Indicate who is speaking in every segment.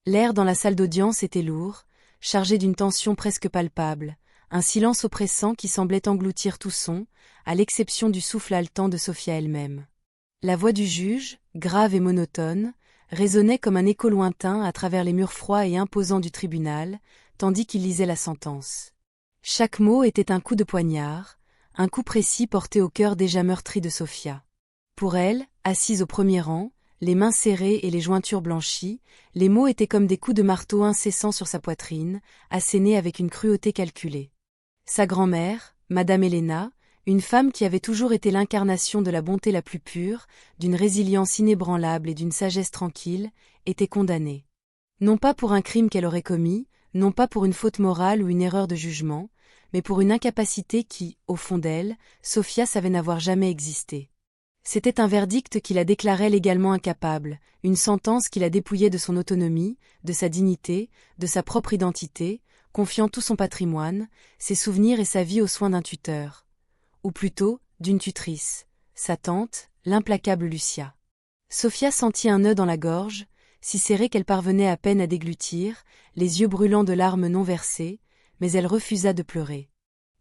Speaker 1: L'air dans la salle d'audience était lourd, chargé d'une tension presque palpable, un silence oppressant qui semblait engloutir tout son, à l'exception du souffle haletant de Sophia elle-même. La voix du juge, grave et monotone, résonnait comme un écho lointain à travers les murs froids et imposants du tribunal, tandis qu'il lisait la sentence. Chaque mot était un coup de poignard, un coup précis porté au cœur déjà meurtri de Sophia. Pour elle, assise au premier rang, les mains serrées et les jointures blanchies, les mots étaient comme des coups de marteau incessants sur sa poitrine, assénés avec une cruauté calculée. Sa grand-mère, Madame Helena, une femme qui avait toujours été l'incarnation de la bonté la plus pure, d'une résilience inébranlable et d'une sagesse tranquille, était condamnée. Non pas pour un crime qu'elle aurait commis, non pas pour une faute morale ou une erreur de jugement, mais pour une incapacité qui, au fond d'elle, Sophia savait n'avoir jamais existé. C'était un verdict qui la déclarait légalement incapable, une sentence qui la dépouillait de son autonomie, de sa dignité, de sa propre identité, confiant tout son patrimoine, ses souvenirs et sa vie aux soins d'un tuteur. Ou plutôt, d'une tutrice, sa tante, l'implacable Lucia. Sophia sentit un nœud dans la gorge, si serré qu'elle parvenait à peine à déglutir, les yeux brûlants de larmes non versées, mais elle refusa de pleurer.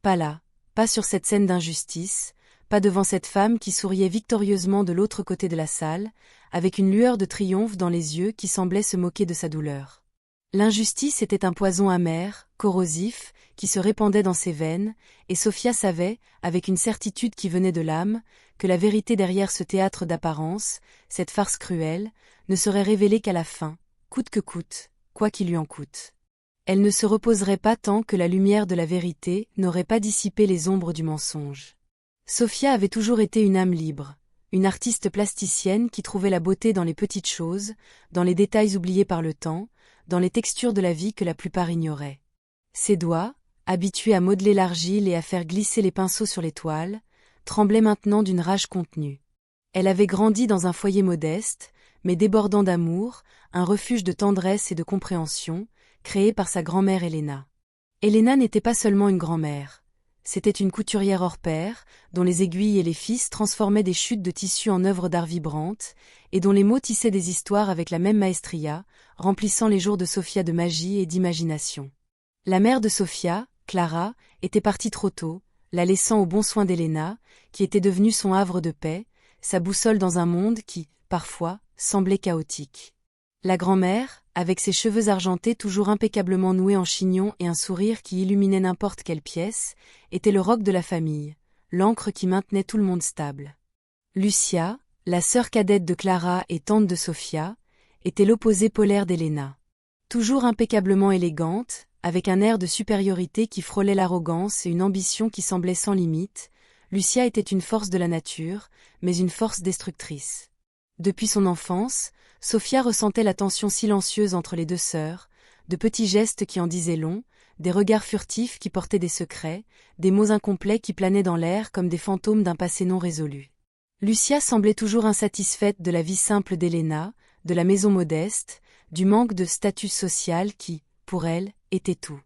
Speaker 1: Pas là, pas sur cette scène d'injustice, pas devant cette femme qui souriait victorieusement de l'autre côté de la salle, avec une lueur de triomphe dans les yeux qui semblait se moquer de sa douleur. L'injustice était un poison amer, corrosif, qui se répandait dans ses veines, et Sophia savait, avec une certitude qui venait de l'âme, que la vérité derrière ce théâtre d'apparence, cette farce cruelle, ne serait révélée qu'à la fin, coûte que coûte, quoi qu'il lui en coûte. Elle ne se reposerait pas tant que la lumière de la vérité n'aurait pas dissipé les ombres du mensonge. Sophia avait toujours été une âme libre, une artiste plasticienne qui trouvait la beauté dans les petites choses, dans les détails oubliés par le temps, dans les textures de la vie que la plupart ignoraient. Ses doigts, habitués à modeler l'argile et à faire glisser les pinceaux sur les toiles, tremblaient maintenant d'une rage contenue. Elle avait grandi dans un foyer modeste, mais débordant d'amour, un refuge de tendresse et de compréhension, créé par sa grand-mère Helena. Helena n'était pas seulement une grand-mère. C'était une couturière hors pair, dont les aiguilles et les fils transformaient des chutes de tissu en œuvres d'art vibrantes, et dont les mots tissaient des histoires avec la même maestria, remplissant les jours de Sophia de magie et d'imagination. La mère de Sophia, Clara, était partie trop tôt, la laissant au bon soin d'Helena, qui était devenue son havre de paix, sa boussole dans un monde qui, parfois, semblait chaotique. La grand-mère, avec ses cheveux argentés toujours impeccablement noués en chignon et un sourire qui illuminait n'importe quelle pièce, était le roc de la famille, l'ancre qui maintenait tout le monde stable. Lucia, la sœur cadette de Clara et tante de Sophia, était l'opposé polaire d'Helena. Toujours impeccablement élégante, avec un air de supériorité qui frôlait l'arrogance et une ambition qui semblait sans limite, Lucia était une force de la nature, mais une force destructrice. Depuis son enfance, Sophia ressentait la tension silencieuse entre les deux sœurs, de petits gestes qui en disaient long, des regards furtifs qui portaient des secrets, des mots incomplets qui planaient dans l'air comme des fantômes d'un passé non résolu. Lucia semblait toujours insatisfaite de la vie simple d'Helena, de la maison modeste, du manque de statut social qui, pour elle, était tout.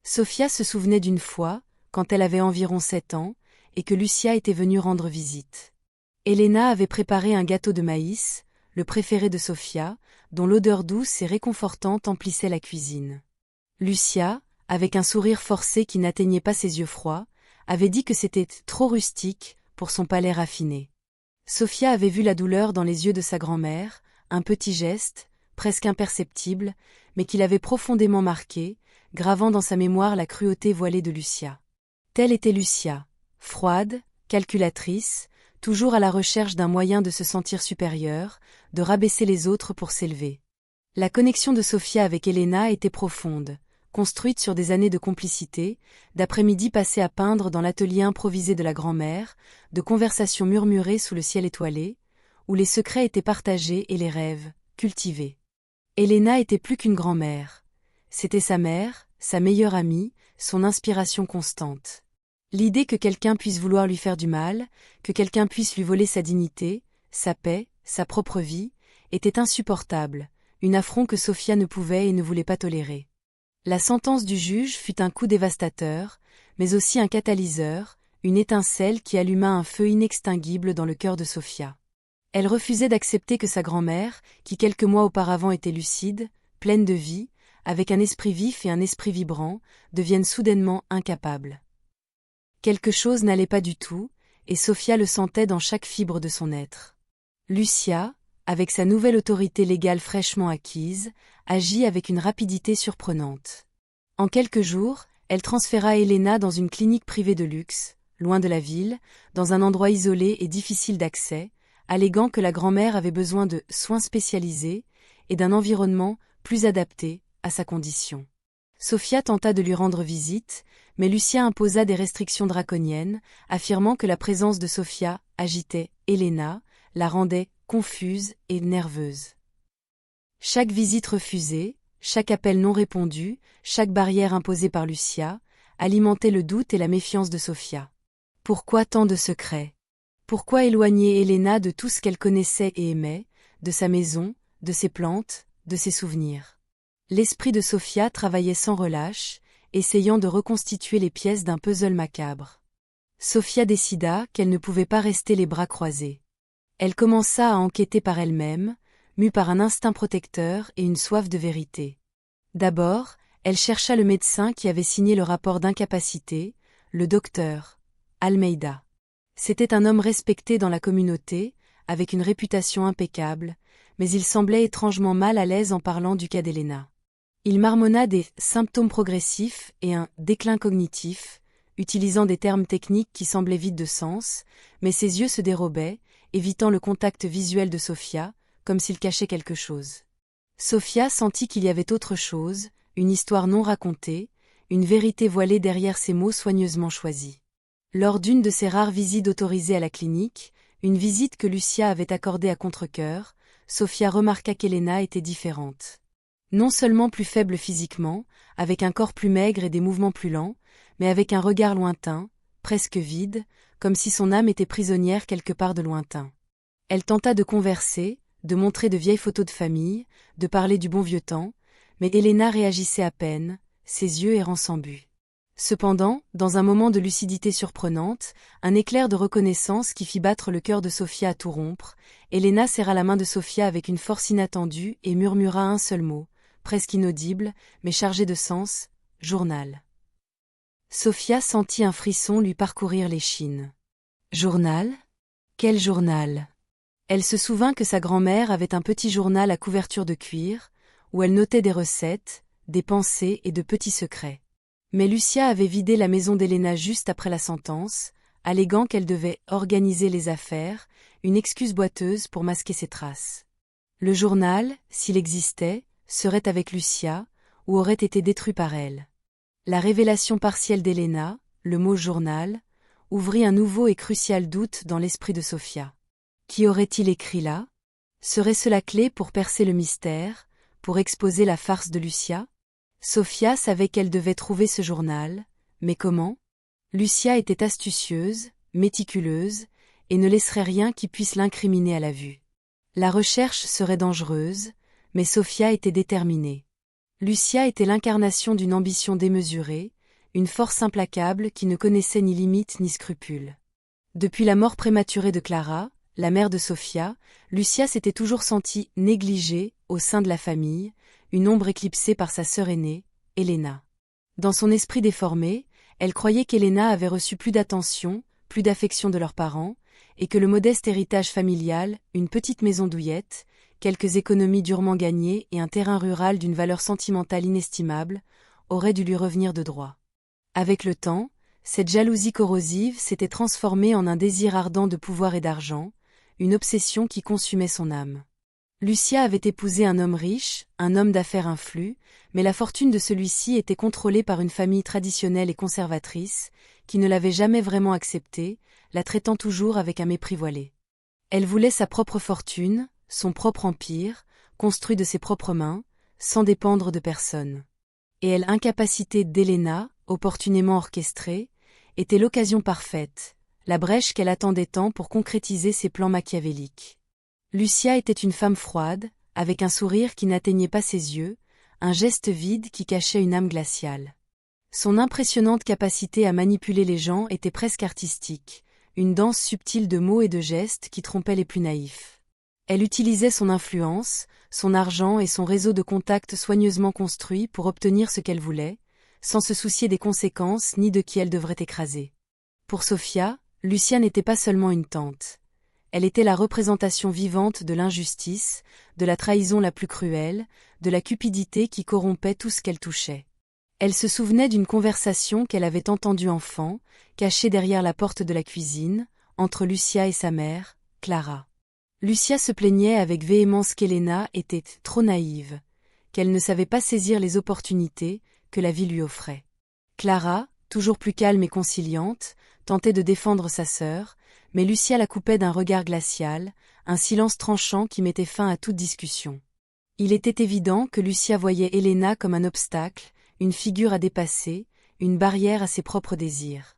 Speaker 1: Sophia se souvenait d'une fois, quand elle avait environ 7 ans, et que Lucia était venue rendre visite. Helena avait préparé un gâteau de maïs, le préféré de Sophia, dont l'odeur douce et réconfortante emplissait la cuisine. Lucia, avec un sourire forcé qui n'atteignait pas ses yeux froids, avait dit que c'était trop rustique pour son palais raffiné. Sophia avait vu la douleur dans les yeux de sa grand-mère, un petit geste, presque imperceptible, mais qui l'avait profondément marqué, gravant dans sa mémoire la cruauté voilée de Lucia. Telle était Lucia, froide, calculatrice, toujours à la recherche d'un moyen de se sentir supérieure, de rabaisser les autres pour s'élever. La connexion de Sophia avec Helena était profonde, construite sur des années de complicité, d'après-midi passés à peindre dans l'atelier improvisé de la grand-mère, de conversations murmurées sous le ciel étoilé, où les secrets étaient partagés et les rêves, cultivés. Helena était plus qu'une grand-mère. C'était sa mère, sa meilleure amie, son inspiration constante. L'idée que quelqu'un puisse vouloir lui faire du mal, que quelqu'un puisse lui voler sa dignité, sa paix, sa propre vie, était insupportable, un affront que Sophia ne pouvait et ne voulait pas tolérer. La sentence du juge fut un coup dévastateur, mais aussi un catalyseur, une étincelle qui alluma un feu inextinguible dans le cœur de Sophia. Elle refusait d'accepter que sa grand-mère, qui quelques mois auparavant était lucide, pleine de vie, avec un esprit vif et un esprit vibrant, deviennent soudainement incapables. Quelque chose n'allait pas du tout, et Sophia le sentait dans chaque fibre de son être. Lucia, avec sa nouvelle autorité légale fraîchement acquise, agit avec une rapidité surprenante. En quelques jours, elle transféra Elena dans une clinique privée de luxe, loin de la ville, dans un endroit isolé et difficile d'accès, alléguant que la grand-mère avait besoin de soins spécialisés et d'un environnement plus adapté à sa condition. Sophia tenta de lui rendre visite, mais Lucia imposa des restrictions draconiennes, affirmant que la présence de Sophia agitait Elena, la rendait confuse et nerveuse. Chaque visite refusée, chaque appel non répondu, chaque barrière imposée par Lucia, alimentait le doute et la méfiance de Sophia. Pourquoi tant de secrets? Pourquoi éloigner Elena de tout ce qu'elle connaissait et aimait, de sa maison, de ses plantes, de ses souvenirs? L'esprit de Sophia travaillait sans relâche, essayant de reconstituer les pièces d'un puzzle macabre. Sophia décida qu'elle ne pouvait pas rester les bras croisés. Elle commença à enquêter par elle-même, mue par un instinct protecteur et une soif de vérité. D'abord, elle chercha le médecin qui avait signé le rapport d'incapacité, le docteur Almeida. C'était un homme respecté dans la communauté, avec une réputation impeccable, mais il semblait étrangement mal à l'aise en parlant du cas d'Elena. Il marmonna des symptômes progressifs et un déclin cognitif, utilisant des termes techniques qui semblaient vides de sens, mais ses yeux se dérobaient, évitant le contact visuel de Sophia, comme s'il cachait quelque chose. Sophia sentit qu'il y avait autre chose, une histoire non racontée, une vérité voilée derrière ces mots soigneusement choisis. Lors d'une de ses rares visites autorisées à la clinique, une visite que Lucia avait accordée à contre-cœur, Sophia remarqua qu'Elena était différente. Non seulement plus faible physiquement, avec un corps plus maigre et des mouvements plus lents, mais avec un regard lointain, presque vide, comme si son âme était prisonnière quelque part de lointain. Elle tenta de converser, de montrer de vieilles photos de famille, de parler du bon vieux temps, mais Elena réagissait à peine, ses yeux errant sans but. Cependant, dans un moment de lucidité surprenante, un éclair de reconnaissance qui fit battre le cœur de Sophia à tout rompre, Elena serra la main de Sophia avec une force inattendue et murmura un seul mot, presque inaudible, mais chargé de sens, « journal ». Sophia sentit un frisson lui parcourir l'échine. Journal? Quel journal? Elle se souvint que sa grand-mère avait un petit journal à couverture de cuir, où elle notait des recettes, des pensées et de petits secrets. Mais Lucia avait vidé la maison d'Elena juste après la sentence, alléguant qu'elle devait organiser les affaires, une excuse boiteuse pour masquer ses traces. Le journal, s'il existait, serait avec Lucia, ou aurait été détruit par elle. La révélation partielle d'Elena, le mot journal, ouvrit un nouveau et crucial doute dans l'esprit de Sophia. Qui aurait-il écrit là? Serait-ce la clé pour percer le mystère, pour exposer la farce de Lucia? Sophia savait qu'elle devait trouver ce journal, mais comment? Lucia était astucieuse, méticuleuse, et ne laisserait rien qui puisse l'incriminer à la vue. La recherche serait dangereuse, mais Sophia était déterminée. Lucia était l'incarnation d'une ambition démesurée, une force implacable qui ne connaissait ni limites ni scrupules. Depuis la mort prématurée de Clara, la mère de Sophia, Lucia s'était toujours sentie négligée au sein de la famille, une ombre éclipsée par sa sœur aînée, Elena. Dans son esprit déformé, elle croyait qu'Elena avait reçu plus d'attention, plus d'affection de leurs parents, et que le modeste héritage familial, une petite maison douillette, quelques économies durement gagnées et un terrain rural d'une valeur sentimentale inestimable, auraient dû lui revenir de droit. Avec le temps, cette jalousie corrosive s'était transformée en un désir ardent de pouvoir et d'argent, une obsession qui consumait son âme. Lucia avait épousé un homme riche, un homme d'affaires influent, mais la fortune de celui-ci était contrôlée par une famille traditionnelle et conservatrice, qui ne l'avait jamais vraiment acceptée, la traitant toujours avec un mépris voilé. Elle voulait sa propre fortune, son propre empire, construit de ses propres mains, sans dépendre de personne. Et l'incapacité d'Elena, opportunément orchestrée, était l'occasion parfaite, la brèche qu'elle attendait tant pour concrétiser ses plans machiavéliques. Lucia était une femme froide, avec un sourire qui n'atteignait pas ses yeux, un geste vide qui cachait une âme glaciale. Son impressionnante capacité à manipuler les gens était presque artistique, une danse subtile de mots et de gestes qui trompait les plus naïfs. Elle utilisait son influence, son argent et son réseau de contacts soigneusement construit pour obtenir ce qu'elle voulait, sans se soucier des conséquences ni de qui elle devrait écraser. Pour Sophia, Lucia n'était pas seulement une tante. Elle était la représentation vivante de l'injustice, de la trahison la plus cruelle, de la cupidité qui corrompait tout ce qu'elle touchait. Elle se souvenait d'une conversation qu'elle avait entendue enfant, cachée derrière la porte de la cuisine, entre Lucia et sa mère, Clara. Lucia se plaignait avec véhémence qu'Helena était trop naïve, qu'elle ne savait pas saisir les opportunités que la vie lui offrait. Clara, toujours plus calme et conciliante, tentait de défendre sa sœur, mais Lucia la coupait d'un regard glacial, un silence tranchant qui mettait fin à toute discussion. Il était évident que Lucia voyait Helena comme un obstacle, une figure à dépasser, une barrière à ses propres désirs.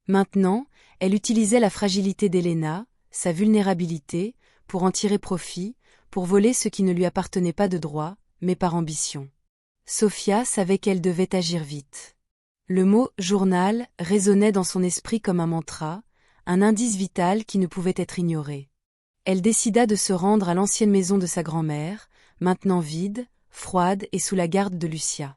Speaker 1: Maintenant, elle utilisait la fragilité d'Helena, sa vulnérabilité, pour en tirer profit, pour voler ce qui ne lui appartenait pas de droit, mais par ambition. Sophia savait qu'elle devait agir vite. Le mot « journal » résonnait dans son esprit comme un mantra, un indice vital qui ne pouvait être ignoré. Elle décida de se rendre à l'ancienne maison de sa grand-mère, maintenant vide, froide et sous la garde de Lucia.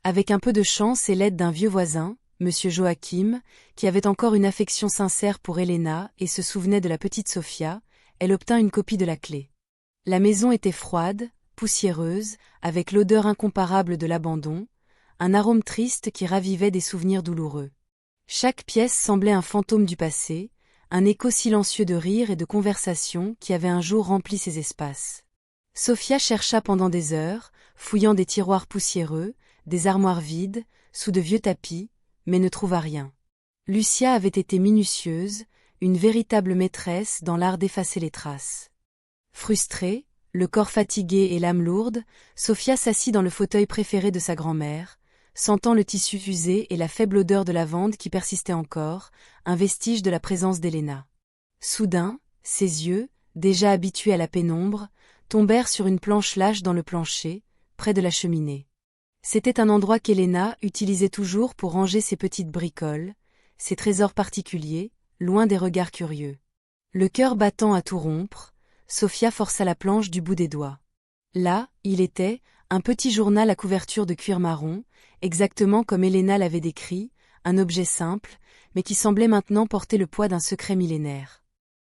Speaker 1: Avec un peu de chance et l'aide d'un vieux voisin, Monsieur Joachim, qui avait encore une affection sincère pour Helena et se souvenait de la petite Sophia, elle obtint une copie de la clé. La maison était froide, poussiéreuse, avec l'odeur incomparable de l'abandon, un arôme triste qui ravivait des souvenirs douloureux. Chaque pièce semblait un fantôme du passé, un écho silencieux de rires et de conversations qui avaient un jour rempli ces espaces. Sophia chercha pendant des heures, fouillant des tiroirs poussiéreux, des armoires vides, sous de vieux tapis, mais ne trouva rien. Lucia avait été minutieuse, une véritable maîtresse dans l'art d'effacer les traces. Frustrée, le corps fatigué et l'âme lourde, Sophia s'assit dans le fauteuil préféré de sa grand-mère, sentant le tissu usé et la faible odeur de lavande qui persistait encore, un vestige de la présence d'Helena. Soudain, ses yeux, déjà habitués à la pénombre, tombèrent sur une planche lâche dans le plancher, près de la cheminée. C'était un endroit qu'Helena utilisait toujours pour ranger ses petites bricoles, ses trésors particuliers, loin des regards curieux. Le cœur battant à tout rompre, Sophia força la planche du bout des doigts. Là, il était, un petit journal à couverture de cuir marron, exactement comme Helena l'avait décrit, un objet simple, mais qui semblait maintenant porter le poids d'un secret millénaire.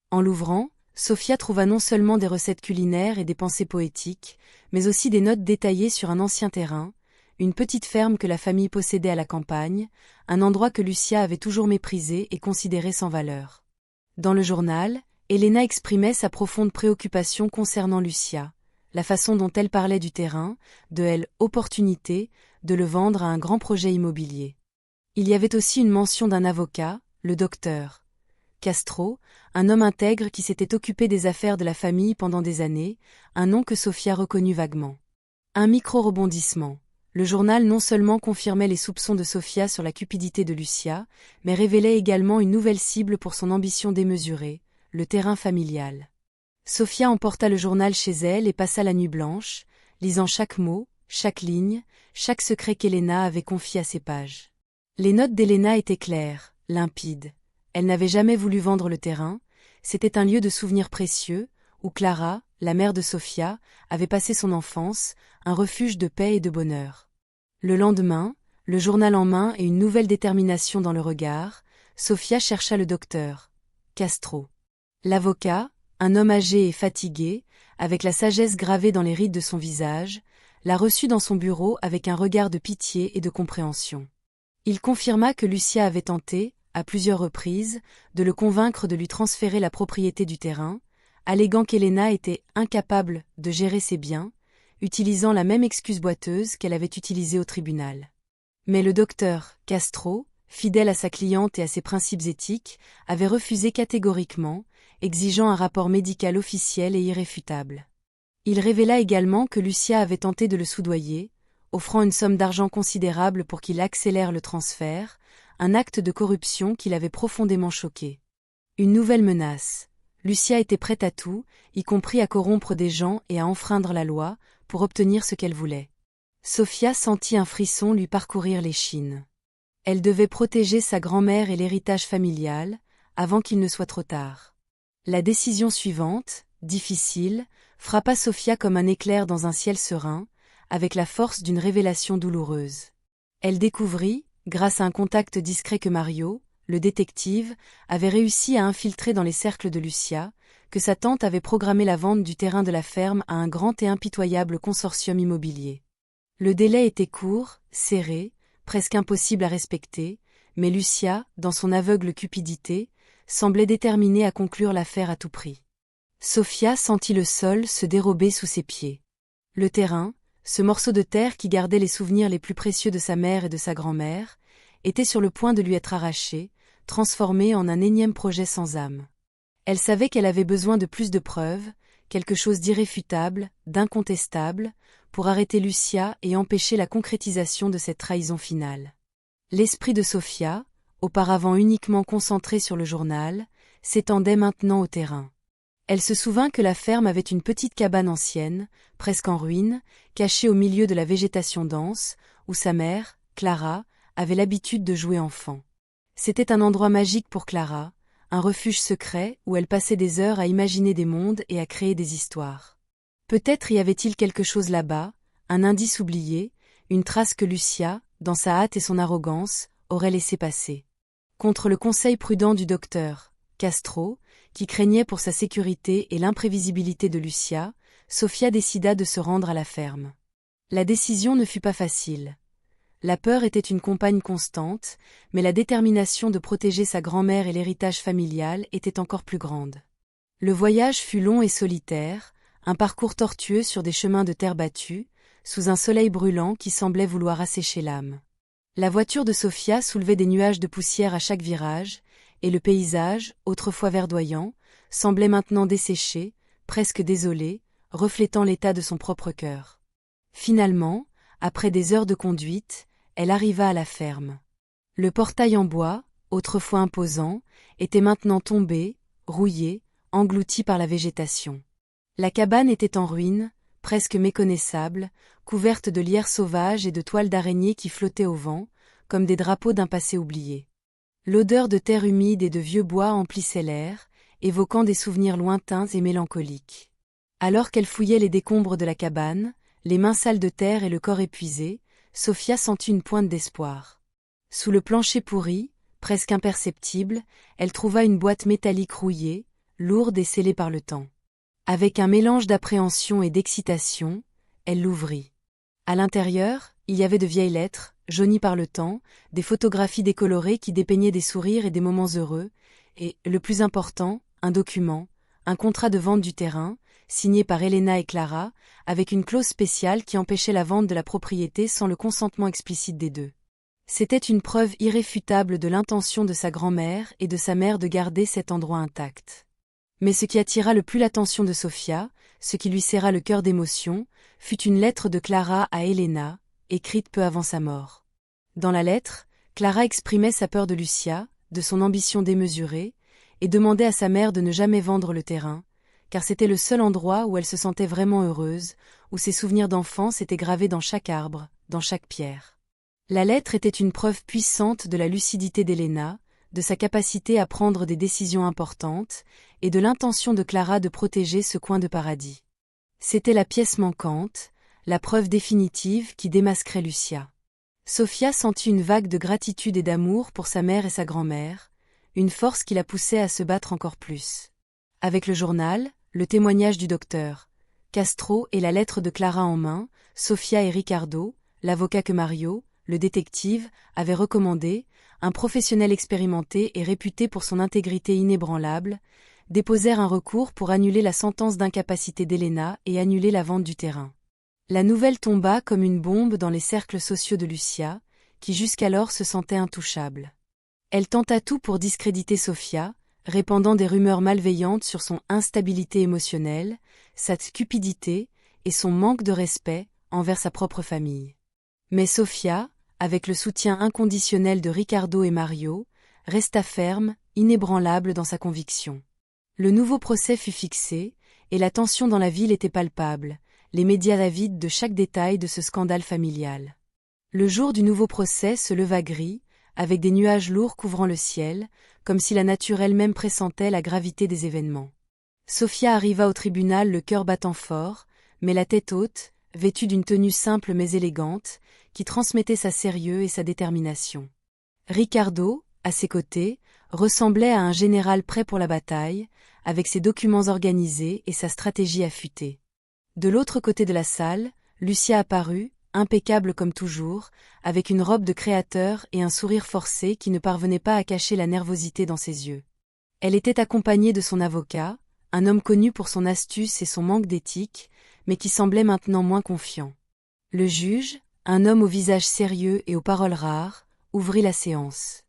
Speaker 1: En l'ouvrant, Sophia trouva non seulement des recettes culinaires et des pensées poétiques, mais aussi des notes détaillées sur un ancien terrain, une petite ferme que la famille possédait à la campagne, un endroit que Lucia avait toujours méprisé et considéré sans valeur. Dans le journal, Helena exprimait sa profonde préoccupation concernant Lucia, la façon dont elle parlait du terrain, de l'opportunité de le vendre à un grand projet immobilier. Il y avait aussi une mention d'un avocat, le docteur Castro, un homme intègre qui s'était occupé des affaires de la famille pendant des années, un nom que Sophia reconnut vaguement. Un micro-rebondissement. Le journal non seulement confirmait les soupçons de Sophia sur la cupidité de Lucia, mais révélait également une nouvelle cible pour son ambition démesurée, le terrain familial. Sophia emporta le journal chez elle et passa la nuit blanche, lisant chaque mot, chaque ligne, chaque secret qu'Helena avait confié à ses pages. Les notes d'Helena étaient claires, limpides. Elle n'avait jamais voulu vendre le terrain, c'était un lieu de souvenirs précieux, où Clara, la mère de Sophia, avait passé son enfance, un refuge de paix et de bonheur. Le lendemain, le journal en main et une nouvelle détermination dans le regard, Sophia chercha le docteur Castro. L'avocat, un homme âgé et fatigué, avec la sagesse gravée dans les rides de son visage, la reçut dans son bureau avec un regard de pitié et de compréhension. Il confirma que Lucia avait tenté, à plusieurs reprises, de le convaincre de lui transférer la propriété du terrain, alléguant qu'Helena était incapable de gérer ses biens, utilisant la même excuse boiteuse qu'elle avait utilisée au tribunal. Mais le docteur Castro, fidèle à sa cliente et à ses principes éthiques, avait refusé catégoriquement, exigeant un rapport médical officiel et irréfutable. Il révéla également que Lucia avait tenté de le soudoyer, offrant une somme d'argent considérable pour qu'il accélère le transfert, un acte de corruption qui l'avait profondément choqué. Une nouvelle menace. Lucia était prête à tout, y compris à corrompre des gens et à enfreindre la loi, pour obtenir ce qu'elle voulait. Sophia sentit un frisson lui parcourir l'échine. Elle devait protéger sa grand-mère et l'héritage familial, avant qu'il ne soit trop tard. La décision suivante, difficile, frappa Sofia comme un éclair dans un ciel serein, avec la force d'une révélation douloureuse. Elle découvrit, grâce à un contact discret que Mario, le détective, avait réussi à infiltrer dans les cercles de Lucia, que sa tante avait programmé la vente du terrain de la ferme à un grand et impitoyable consortium immobilier. Le délai était court, serré, presque impossible à respecter, mais Lucia, dans son aveugle cupidité, semblait déterminée à conclure l'affaire à tout prix. Sofia sentit le sol se dérober sous ses pieds. Le terrain, ce morceau de terre qui gardait les souvenirs les plus précieux de sa mère et de sa grand-mère, était sur le point de lui être arraché, transformé en un énième projet sans âme. Elle savait qu'elle avait besoin de plus de preuves, quelque chose d'irréfutable, d'incontestable, pour arrêter Lucia et empêcher la concrétisation de cette trahison finale. L'esprit de Sofia, auparavant uniquement concentré sur le journal, s'étendait maintenant au terrain. Elle se souvint que la ferme avait une petite cabane ancienne, presque en ruine, cachée au milieu de la végétation dense, où sa mère, Clara, avait l'habitude de jouer enfant. C'était un endroit magique pour Clara, un refuge secret où elle passait des heures à imaginer des mondes et à créer des histoires. Peut-être y avait-il quelque chose là-bas, un indice oublié, une trace que Lucia, dans sa hâte et son arrogance, aurait laissé passer. Contre le conseil prudent du docteur Castro, qui craignait pour sa sécurité et l'imprévisibilité de Lucia, Sofia décida de se rendre à la ferme. La décision ne fut pas facile. La peur était une compagne constante, mais la détermination de protéger sa grand-mère et l'héritage familial était encore plus grande. Le voyage fut long et solitaire, un parcours tortueux sur des chemins de terre battue, sous un soleil brûlant qui semblait vouloir assécher l'âme. La voiture de Sofia soulevait des nuages de poussière à chaque virage, et le paysage, autrefois verdoyant, semblait maintenant desséché, presque désolé, reflétant l'état de son propre cœur. Finalement, après des heures de conduite, elle arriva à la ferme. Le portail en bois, autrefois imposant, était maintenant tombé, rouillé, englouti par la végétation. La cabane était en ruine, presque méconnaissable, couverte de lierre sauvage et de toiles d'araignées qui flottaient au vent, comme des drapeaux d'un passé oublié. L'odeur de terre humide et de vieux bois emplissait l'air, évoquant des souvenirs lointains et mélancoliques. Alors qu'elle fouillait les décombres de la cabane, les mains sales de terre et le corps épuisé, Sofia sentit une pointe d'espoir. Sous le plancher pourri, presque imperceptible, elle trouva une boîte métallique rouillée, lourde et scellée par le temps. Avec un mélange d'appréhension et d'excitation, elle l'ouvrit. À l'intérieur, il y avait de vieilles lettres, jaunies par le temps, des photographies décolorées qui dépeignaient des sourires et des moments heureux, et, le plus important, un document, un contrat de vente du terrain, signé par Elena et Clara, avec une clause spéciale qui empêchait la vente de la propriété sans le consentement explicite des deux. C'était une preuve irréfutable de l'intention de sa grand-mère et de sa mère de garder cet endroit intact. Mais ce qui attira le plus l'attention de Sofia, ce qui lui serra le cœur d'émotion, fut une lettre de Clara à Elena, écrite peu avant sa mort. Dans la lettre, Clara exprimait sa peur de Lucia, de son ambition démesurée, et demandait à sa mère de ne jamais vendre le terrain, car c'était le seul endroit où elle se sentait vraiment heureuse, où ses souvenirs d'enfance étaient gravés dans chaque arbre, dans chaque pierre. La lettre était une preuve puissante de la lucidité d'Elena, de sa capacité à prendre des décisions importantes, et de l'intention de Clara de protéger ce coin de paradis. C'était la pièce manquante, la preuve définitive qui démasquerait Lucia. Sofia sentit une vague de gratitude et d'amour pour sa mère et sa grand-mère, une force qui la poussait à se battre encore plus. Avec le journal, le témoignage du docteur Castro et la lettre de Clara en main, Sofia et Ricardo, l'avocat que Mario, le détective, avaient recommandé, un professionnel expérimenté et réputé pour son intégrité inébranlable, déposèrent un recours pour annuler la sentence d'incapacité d'Elena et annuler la vente du terrain. La nouvelle tomba comme une bombe dans les cercles sociaux de Lucia, qui jusqu'alors se sentait intouchable. Elle tenta tout pour discréditer Sofia, répandant des rumeurs malveillantes sur son instabilité émotionnelle, sa cupidité et son manque de respect envers sa propre famille. Mais Sofia, avec le soutien inconditionnel de Ricardo et Mario, resta ferme, inébranlable dans sa conviction. Le nouveau procès fut fixé, et la tension dans la ville était palpable, les médias avides de chaque détail de ce scandale familial. Le jour du nouveau procès se leva gris, avec des nuages lourds couvrant le ciel, comme si la nature elle-même pressentait la gravité des événements. Sophia arriva au tribunal le cœur battant fort, mais la tête haute, vêtue d'une tenue simple mais élégante, qui transmettait sa sérieux et sa détermination. Ricardo, à ses côtés, ressemblait à un général prêt pour la bataille, avec ses documents organisés et sa stratégie affûtée. De l'autre côté de la salle, Lucia apparut, impeccable comme toujours, avec une robe de créateur et un sourire forcé qui ne parvenait pas à cacher la nervosité dans ses yeux. Elle était accompagnée de son avocat, un homme connu pour son astuce et son manque d'éthique, mais qui semblait maintenant moins confiant. Le juge, un homme au visage sérieux et aux paroles rares, ouvrit la séance.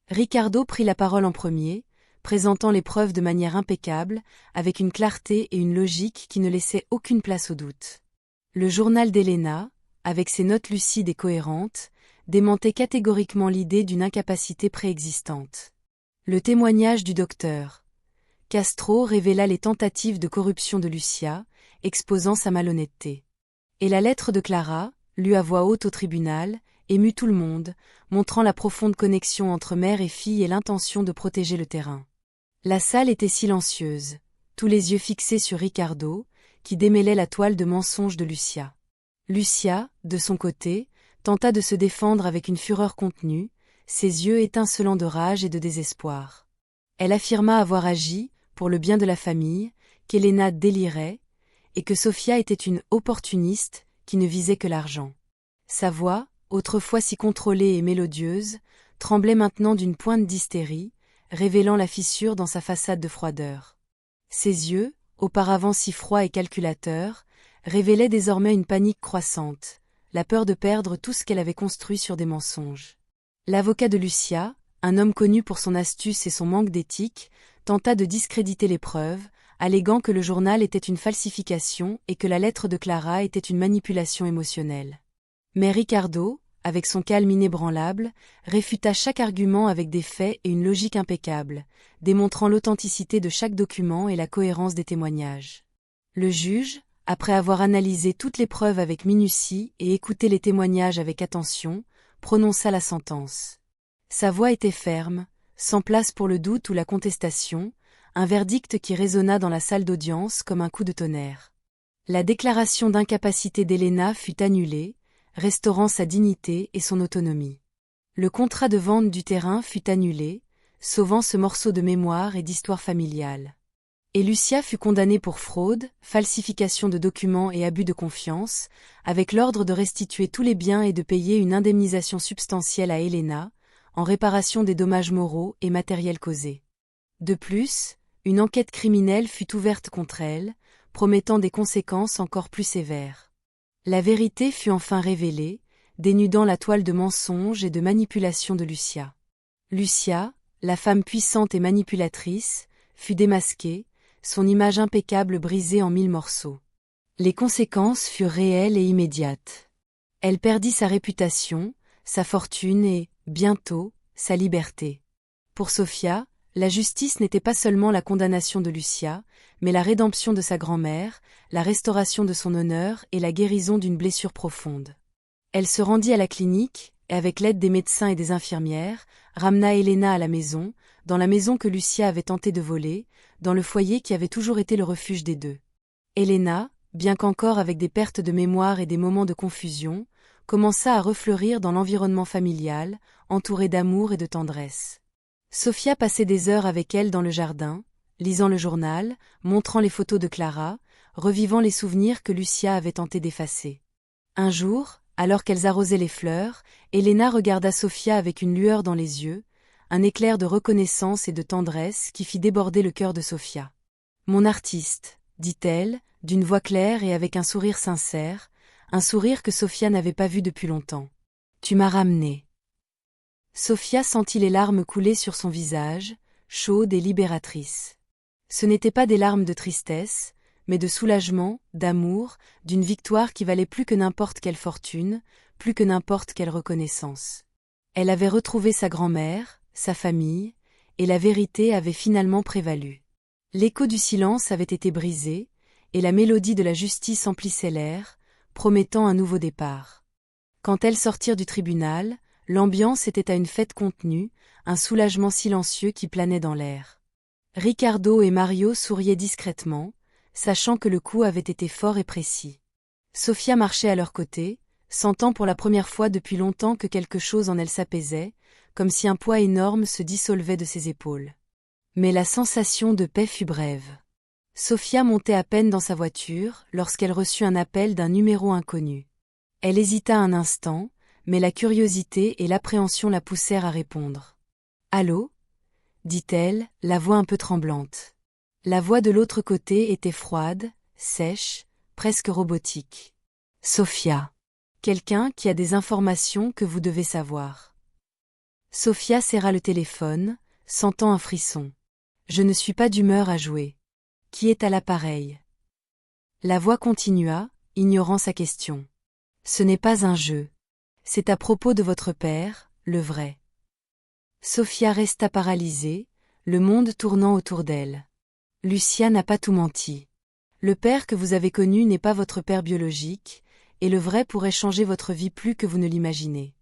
Speaker 1: Ricardo prit la parole en premier, présentant les preuves de manière impeccable, avec une clarté et une logique qui ne laissaient aucune place au doute. Le journal d'Elena, avec ses notes lucides et cohérentes, démentait catégoriquement l'idée d'une incapacité préexistante. Le témoignage du docteur Castro révéla les tentatives de corruption de Lucia, exposant sa malhonnêteté. Et la lettre de Clara, lue à voix haute au tribunal, émut tout le monde, montrant la profonde connexion entre mère et fille et l'intention de protéger le terrain. La salle était silencieuse, tous les yeux fixés sur Ricardo, qui démêlait la toile de mensonges de Lucia. Lucia, de son côté, tenta de se défendre avec une fureur contenue, ses yeux étincelants de rage et de désespoir. Elle affirma avoir agi, pour le bien de la famille, qu'Elena délirait, et que Sophia était une opportuniste qui ne visait que l'argent. Sa voix, autrefois si contrôlée et mélodieuse, tremblait maintenant d'une pointe d'hystérie, révélant la fissure dans sa façade de froideur. Ses yeux, auparavant si froids et calculateurs, révélaient désormais une panique croissante, la peur de perdre tout ce qu'elle avait construit sur des mensonges. L'avocat de Lucia, un homme connu pour son astuce et son manque d'éthique, tenta de discréditer les preuves, alléguant que le journal était une falsification et que la lettre de Clara était une manipulation émotionnelle. Mais Ricardo, avec son calme inébranlable, réfuta chaque argument avec des faits et une logique impeccable, démontrant l'authenticité de chaque document et la cohérence des témoignages. Le juge, après avoir analysé toutes les preuves avec minutie et écouté les témoignages avec attention, prononça la sentence. Sa voix était ferme, sans place pour le doute ou la contestation, un verdict qui résonna dans la salle d'audience comme un coup de tonnerre. La déclaration d'incapacité d'Elena fut annulée, restaurant sa dignité et son autonomie. Le contrat de vente du terrain fut annulé, sauvant ce morceau de mémoire et d'histoire familiale. Et Lucia fut condamnée pour fraude, falsification de documents et abus de confiance, avec l'ordre de restituer tous les biens et de payer une indemnisation substantielle à Elena, en réparation des dommages moraux et matériels causés. De plus, une enquête criminelle fut ouverte contre elle, promettant des conséquences encore plus sévères. La vérité fut enfin révélée, dénudant la toile de mensonges et de manipulation de Lucia. Lucia, la femme puissante et manipulatrice, fut démasquée, son image impeccable brisée en 1000 morceaux. Les conséquences furent réelles et immédiates. Elle perdit sa réputation, sa fortune et, bientôt, sa liberté. Pour Sophia, la justice n'était pas seulement la condamnation de Lucia, mais la rédemption de sa grand-mère, la restauration de son honneur et la guérison d'une blessure profonde. Elle se rendit à la clinique, et avec l'aide des médecins et des infirmières, ramena Elena à la maison, dans la maison que Lucia avait tenté de voler, dans le foyer qui avait toujours été le refuge des deux. Elena, bien qu'encore avec des pertes de mémoire et des moments de confusion, commença à refleurir dans l'environnement familial, entourée d'amour et de tendresse. Sophia passait des heures avec elle dans le jardin, lisant le journal, montrant les photos de Clara, revivant les souvenirs que Lucia avait tenté d'effacer. Un jour, alors qu'elles arrosaient les fleurs, Elena regarda Sophia avec une lueur dans les yeux, un éclair de reconnaissance et de tendresse qui fit déborder le cœur de Sophia. « Mon artiste », dit-elle, d'une voix claire et avec un sourire sincère, un sourire que Sophia n'avait pas vu depuis longtemps. « Tu m'as ramenée. » Sophia sentit les larmes couler sur son visage, chaudes et libératrices. Ce n'étaient pas des larmes de tristesse, mais de soulagement, d'amour, d'une victoire qui valait plus que n'importe quelle fortune, plus que n'importe quelle reconnaissance. Elle avait retrouvé sa grand-mère, sa famille, et la vérité avait finalement prévalu. L'écho du silence avait été brisé, et la mélodie de la justice emplissait l'air, promettant un nouveau départ. Quand elles sortirent du tribunal, l'ambiance était à une fête contenue, un soulagement silencieux qui planait dans l'air. Ricardo et Mario souriaient discrètement, sachant que le coup avait été fort et précis. Sofia marchait à leur côté, sentant pour la première fois depuis longtemps que quelque chose en elle s'apaisait, comme si un poids énorme se dissolvait de ses épaules. Mais la sensation de paix fut brève. Sofia montait à peine dans sa voiture lorsqu'elle reçut un appel d'un numéro inconnu. Elle hésita un instant, mais la curiosité et l'appréhension la poussèrent à répondre. « Allô » dit-elle, la voix un peu tremblante. La voix de l'autre côté était froide, sèche, presque robotique. « Sofia. Quelqu'un qui a des informations que vous devez savoir. » Sofia serra le téléphone, sentant un frisson. « Je ne suis pas d'humeur à jouer. Qui est à l'appareil ?» La voix continua, ignorant sa question. « Ce n'est pas un jeu. C'est à propos de votre père, le vrai. » Sofia resta paralysée, le monde tournant autour d'elle. Lucia n'a pas tout menti. Le père que vous avez connu n'est pas votre père biologique, et le vrai pourrait changer votre vie plus que vous ne l'imaginez.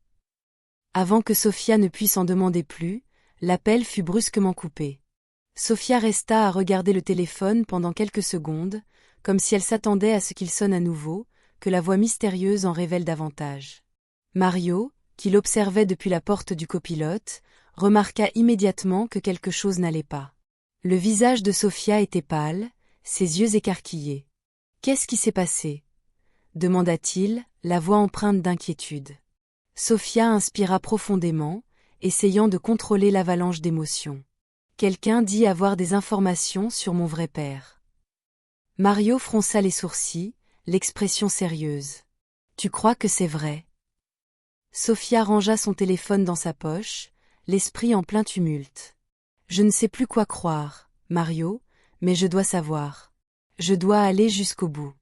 Speaker 1: Avant que Sofia ne puisse en demander plus, l'appel fut brusquement coupé. Sofia resta à regarder le téléphone pendant quelques secondes, comme si elle s'attendait à ce qu'il sonne à nouveau, que la voix mystérieuse en révèle davantage. Mario, qui l'observait depuis la porte du copilote, remarqua immédiatement que quelque chose n'allait pas. Le visage de Sofia était pâle, ses yeux écarquillés. « Qu'est-ce qui s'est passé ?» demanda-t-il, la voix empreinte d'inquiétude. Sofia inspira profondément, essayant de contrôler l'avalanche d'émotions. « Quelqu'un dit avoir des informations sur mon vrai père. » Mario fronça les sourcils, l'expression sérieuse. « Tu crois que c'est vrai ?» Sofia rangea son téléphone dans sa poche, l'esprit en plein tumulte. « Je ne sais plus quoi croire, Mario, mais je dois savoir. Je dois aller jusqu'au bout. »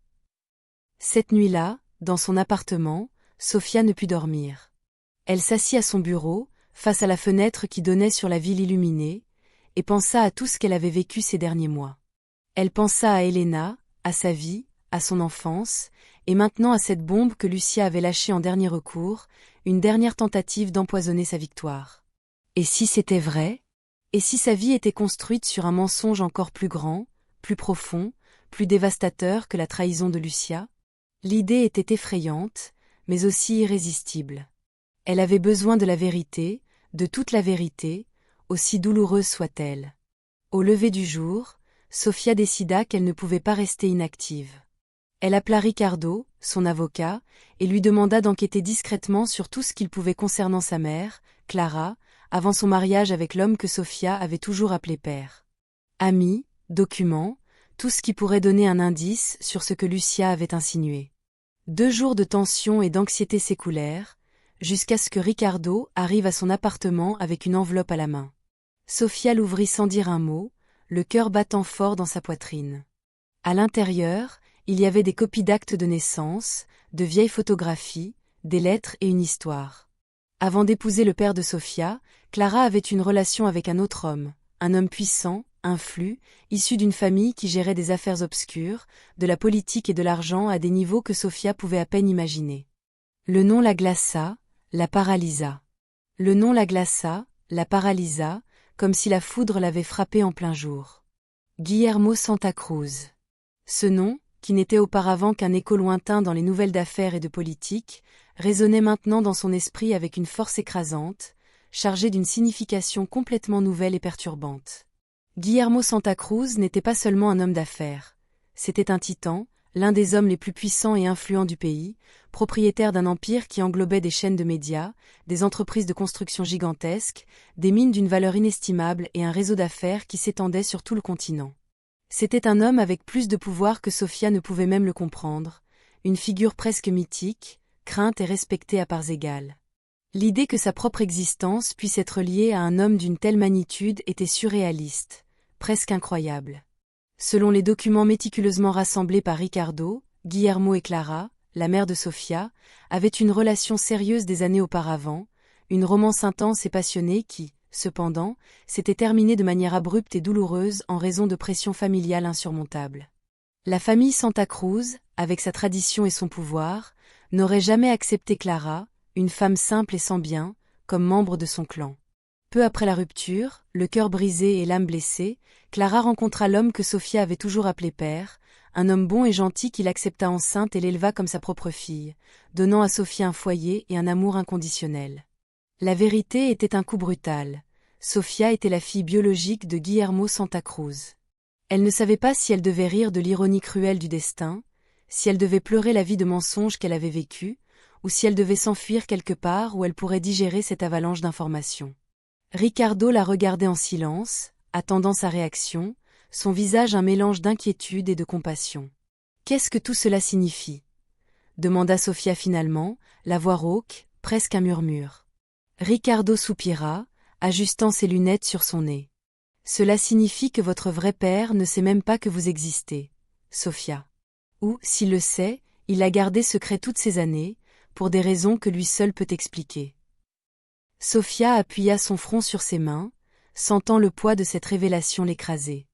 Speaker 1: Cette nuit-là, dans son appartement, Sofia ne put dormir. Elle s'assit à son bureau, face à la fenêtre qui donnait sur la ville illuminée, et pensa à tout ce qu'elle avait vécu ces derniers mois. Elle pensa à Elena, à sa vie, à son enfance, et maintenant à cette bombe que Lucia avait lâchée en dernier recours, une dernière tentative d'empoisonner sa victoire. Et si c'était vrai ? Et si sa vie était construite sur un mensonge encore plus grand, plus profond, plus dévastateur que la trahison de Lucia ? L'idée était effrayante, mais aussi irrésistible. Elle avait besoin de la vérité, de toute la vérité, aussi douloureuse soit-elle. Au lever du jour, Sofia décida qu'elle ne pouvait pas rester inactive. Elle appela Ricardo, son avocat, et lui demanda d'enquêter discrètement sur tout ce qu'il pouvait concernant sa mère, Clara, avant son mariage avec l'homme que Sofia avait toujours appelé père. Amis, documents, tout ce qui pourrait donner un indice sur ce que Lucia avait insinué. 2 jours de tension et d'anxiété s'écoulèrent, jusqu'à ce que Ricardo arrive à son appartement avec une enveloppe à la main. Sofia l'ouvrit sans dire un mot, le cœur battant fort dans sa poitrine. À l'intérieur, il y avait des copies d'actes de naissance, de vieilles photographies, des lettres et une histoire. Avant d'épouser le père de Sofia, Clara avait une relation avec un autre homme, un homme puissant, influent, issu d'une famille qui gérait des affaires obscures, de la politique et de l'argent à des niveaux que Sofia pouvait à peine imaginer. Le nom la glaça, la paralysa. Le nom la glaça, la paralysa, comme si la foudre l'avait frappée en plein jour. Guillermo Santa Cruz. Ce nom, qui n'était auparavant qu'un écho lointain dans les nouvelles d'affaires et de politique, résonnait maintenant dans son esprit avec une force écrasante, chargée d'une signification complètement nouvelle et perturbante. Guillermo Santa Cruz n'était pas seulement un homme d'affaires. C'était un titan, l'un des hommes les plus puissants et influents du pays, propriétaire d'un empire qui englobait des chaînes de médias, des entreprises de construction gigantesques, des mines d'une valeur inestimable et un réseau d'affaires qui s'étendait sur tout le continent. C'était un homme avec plus de pouvoir que Sofia ne pouvait même le comprendre, une figure presque mythique, crainte et respectée à parts égales. L'idée que sa propre existence puisse être liée à un homme d'une telle magnitude était surréaliste, presque incroyable. Selon les documents méticuleusement rassemblés par Ricardo, Guillermo et Clara, la mère de Sofia, avaient une relation sérieuse des années auparavant, une romance intense et passionnée qui, cependant, s'était terminée de manière abrupte et douloureuse en raison de pressions familiales insurmontables. La famille Santa Cruz, avec sa tradition et son pouvoir, n'aurait jamais accepté Clara, une femme simple et sans bien, comme membre de son clan. Peu après la rupture, le cœur brisé et l'âme blessée, Clara rencontra l'homme que Sofia avait toujours appelé père, un homme bon et gentil qui l'accepta enceinte et l'éleva comme sa propre fille, donnant à Sofia un foyer et un amour inconditionnel. La vérité était un coup brutal. Sofia était la fille biologique de Guillermo Santa Cruz. Elle ne savait pas si elle devait rire de l'ironie cruelle du destin, si elle devait pleurer la vie de mensonges qu'elle avait vécue, ou si elle devait s'enfuir quelque part où elle pourrait digérer cette avalanche d'informations. Ricardo la regardait en silence, attendant sa réaction, son visage un mélange d'inquiétude et de compassion. « Qu'est-ce que tout cela signifie » demanda Sofia finalement, la voix rauque, presque un murmure. Ricardo soupira, ajustant ses lunettes sur son nez. « Cela signifie que votre vrai père ne sait même pas que vous existez, Sofia. Ou, s'il le sait, il l'a gardé secret toutes ces années, pour des raisons que lui seul peut expliquer. » Sofia appuya son front sur ses mains, sentant le poids de cette révélation l'écraser.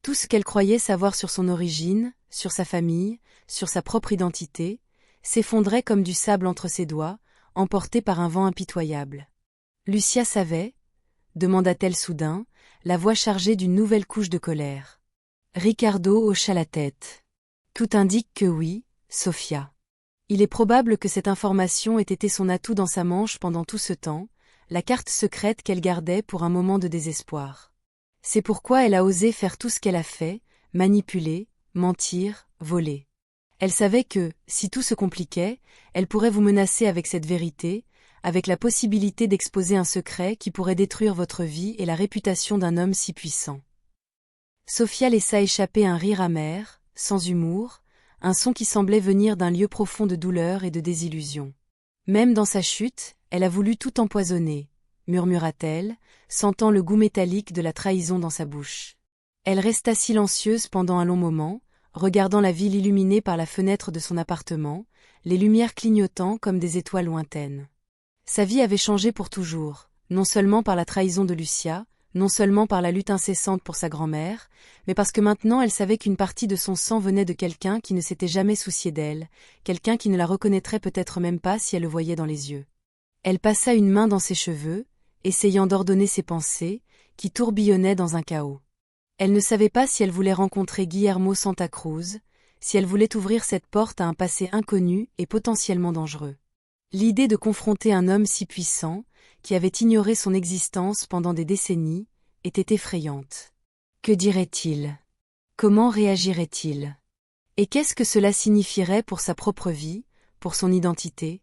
Speaker 1: Tout ce qu'elle croyait savoir sur son origine, sur sa famille, sur sa propre identité, s'effondrait comme du sable entre ses doigts, emporté par un vent impitoyable. « Lucia savait » demanda-t-elle soudain, la voix chargée d'une nouvelle couche de colère. Ricardo hocha la tête. « Tout indique que oui, Sofia. Il est probable que cette information ait été son atout dans sa manche pendant tout ce temps, la carte secrète qu'elle gardait pour un moment de désespoir. C'est pourquoi elle a osé faire tout ce qu'elle a fait, manipuler, mentir, voler. Elle savait que, si tout se compliquait, elle pourrait vous menacer avec cette vérité, avec la possibilité d'exposer un secret qui pourrait détruire votre vie et la réputation d'un homme si puissant. » Sofia laissa échapper un rire amer, sans humour, un son qui semblait venir d'un lieu profond de douleur et de désillusion. Même dans sa chute, elle a voulu tout empoisonner, murmura-t-elle, sentant le goût métallique de la trahison dans sa bouche. Elle resta silencieuse pendant un long moment, regardant la ville illuminée par la fenêtre de son appartement, les lumières clignotant comme des étoiles lointaines. Sa vie avait changé pour toujours, non seulement par la trahison de Lucia, non seulement par la lutte incessante pour sa grand-mère, mais parce que maintenant elle savait qu'une partie de son sang venait de quelqu'un qui ne s'était jamais soucié d'elle, quelqu'un qui ne la reconnaîtrait peut-être même pas si elle le voyait dans les yeux. Elle passa une main dans ses cheveux, essayant d'ordonner ses pensées, qui tourbillonnaient dans un chaos. Elle ne savait pas si elle voulait rencontrer Guillermo Santa Cruz, si elle voulait ouvrir cette porte à un passé inconnu et potentiellement dangereux. L'idée de confronter un homme si puissant, qui avait ignoré son existence pendant des décennies, était effrayante. Que dirait-il? Comment réagirait-il? Et qu'est-ce que cela signifierait pour sa propre vie, pour son identité?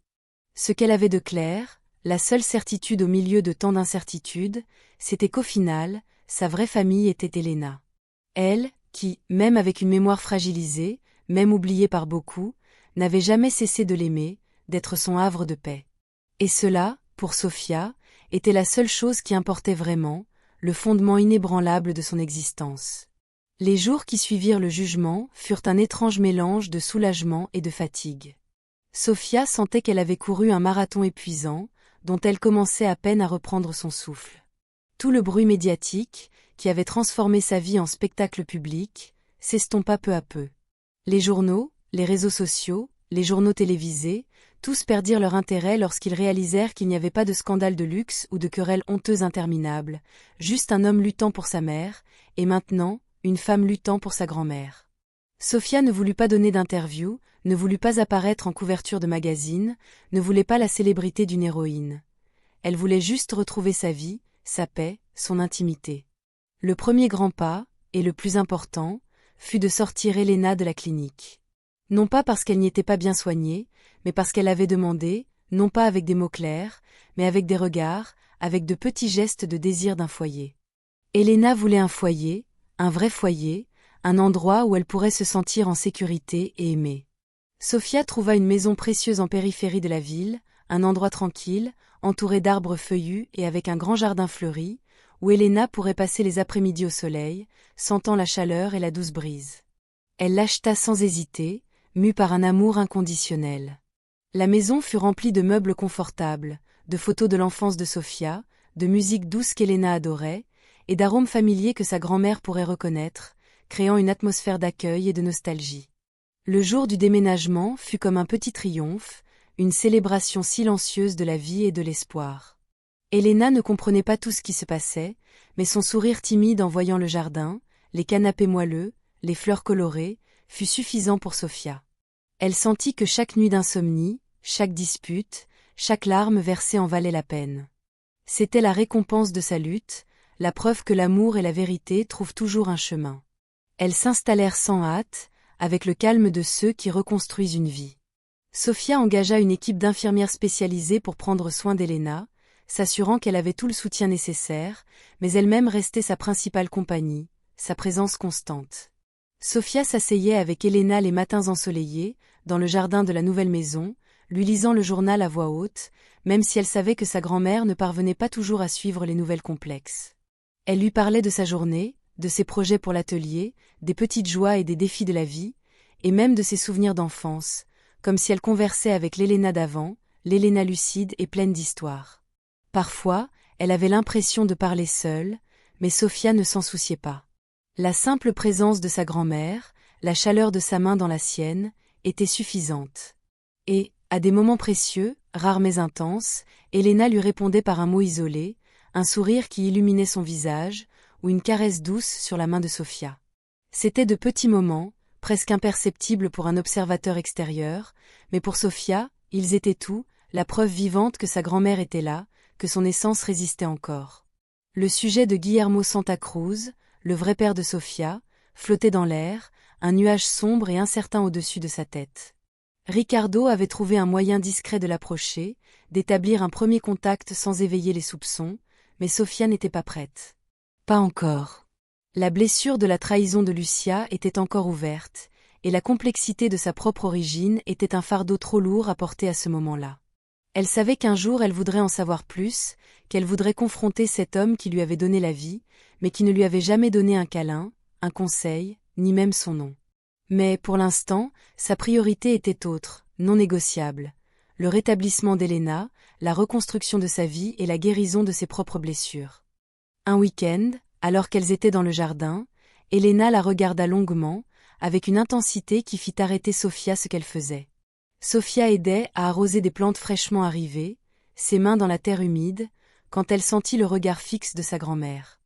Speaker 1: Ce qu'elle avait de clair, la seule certitude au milieu de tant d'incertitudes, c'était qu'au final, sa vraie famille était Elena. Elle, qui, même avec une mémoire fragilisée, même oubliée par beaucoup, n'avait jamais cessé de l'aimer, d'être son havre de paix. Et cela, pour Sofia, était la seule chose qui importait vraiment, le fondement inébranlable de son existence. Les jours qui suivirent le jugement furent un étrange mélange de soulagement et de fatigue. Sofia sentait qu'elle avait couru un marathon épuisant, dont elle commençait à peine à reprendre son souffle. Tout le bruit médiatique, qui avait transformé sa vie en spectacle public, s'estompa peu à peu. Les journaux, les réseaux sociaux, les journaux télévisés, tous perdirent leur intérêt lorsqu'ils réalisèrent qu'il n'y avait pas de scandale de luxe ou de querelles honteuses interminables, juste un homme luttant pour sa mère, et maintenant, une femme luttant pour sa grand-mère. Sofia ne voulut pas donner d'interview, ne voulut pas apparaître en couverture de magazine, ne voulait pas la célébrité d'une héroïne. Elle voulait juste retrouver sa vie, sa paix, son intimité. Le premier grand pas, et le plus important, fut de sortir Elena de la clinique. Non pas parce qu'elle n'y était pas bien soignée, mais parce qu'elle avait demandé, non pas avec des mots clairs, mais avec des regards, avec de petits gestes de désir d'un foyer. Elena voulait un foyer, un vrai foyer, un endroit où elle pourrait se sentir en sécurité et aimée. Sofia trouva une maison précieuse en périphérie de la ville, un endroit tranquille, entouré d'arbres feuillus et avec un grand jardin fleuri, où Elena pourrait passer les après-midi au soleil, sentant la chaleur et la douce brise. Elle l'acheta sans hésiter, mue par un amour inconditionnel. La maison fut remplie de meubles confortables, de photos de l'enfance de Sofia, de musique douce qu'Elena adorait, et d'arômes familiers que sa grand-mère pourrait reconnaître, créant une atmosphère d'accueil et de nostalgie. Le jour du déménagement fut comme un petit triomphe, une célébration silencieuse de la vie et de l'espoir. Elena ne comprenait pas tout ce qui se passait, mais son sourire timide en voyant le jardin, les canapés moelleux, les fleurs colorées, fut suffisant pour Sophia. Elle sentit que chaque nuit d'insomnie, chaque dispute, chaque larme versée en valait la peine. C'était la récompense de sa lutte, la preuve que l'amour et la vérité trouvent toujours un chemin. Elles s'installèrent sans hâte, avec le calme de ceux qui reconstruisent une vie. Sophia engagea une équipe d'infirmières spécialisées pour prendre soin d'Elena, s'assurant qu'elle avait tout le soutien nécessaire, mais elle-même restait sa principale compagnie, sa présence constante. Sophia s'asseyait avec Elena les matins ensoleillés, dans le jardin de la nouvelle maison, lui lisant le journal à voix haute, même si elle savait que sa grand-mère ne parvenait pas toujours à suivre les nouvelles complexes. Elle lui parlait de sa journée, de ses projets pour l'atelier, des petites joies et des défis de la vie, et même de ses souvenirs d'enfance, comme si elle conversait avec l'Elena d'avant, l'Elena lucide et pleine d'histoire. Parfois, elle avait l'impression de parler seule, mais Sophia ne s'en souciait pas. La simple présence de sa grand-mère, la chaleur de sa main dans la sienne, était suffisante. Et, à des moments précieux, rares mais intenses, Elena lui répondait par un mot isolé, un sourire qui illuminait son visage, ou une caresse douce sur la main de Sophia. C'étaient de petits moments, presque imperceptibles pour un observateur extérieur, mais pour Sophia, ils étaient tout, la preuve vivante que sa grand-mère était là, que son essence résistait encore. Le sujet de Guillermo Santa Cruz, le vrai père de Sophia, flottait dans l'air, un nuage sombre et incertain au-dessus de sa tête. Ricardo avait trouvé un moyen discret de l'approcher, d'établir un premier contact sans éveiller les soupçons, mais Sophia n'était pas prête. Pas encore. La blessure de la trahison de Lucia était encore ouverte, et la complexité de sa propre origine était un fardeau trop lourd à porter à ce moment-là. Elle savait qu'un jour elle voudrait en savoir plus, qu'elle voudrait confronter cet homme qui lui avait donné la vie, mais qui ne lui avait jamais donné un câlin, un conseil, ni même son nom. Mais, pour l'instant, sa priorité était autre, non négociable. Le rétablissement d'Elena, la reconstruction de sa vie et la guérison de ses propres blessures. Un week-end, alors qu'elles étaient dans le jardin, Elena la regarda longuement, avec une intensité qui fit arrêter Sophia ce qu'elle faisait. Sophia aidait à arroser des plantes fraîchement arrivées, ses mains dans la terre humide, quand elle sentit le regard fixe de sa grand-mère.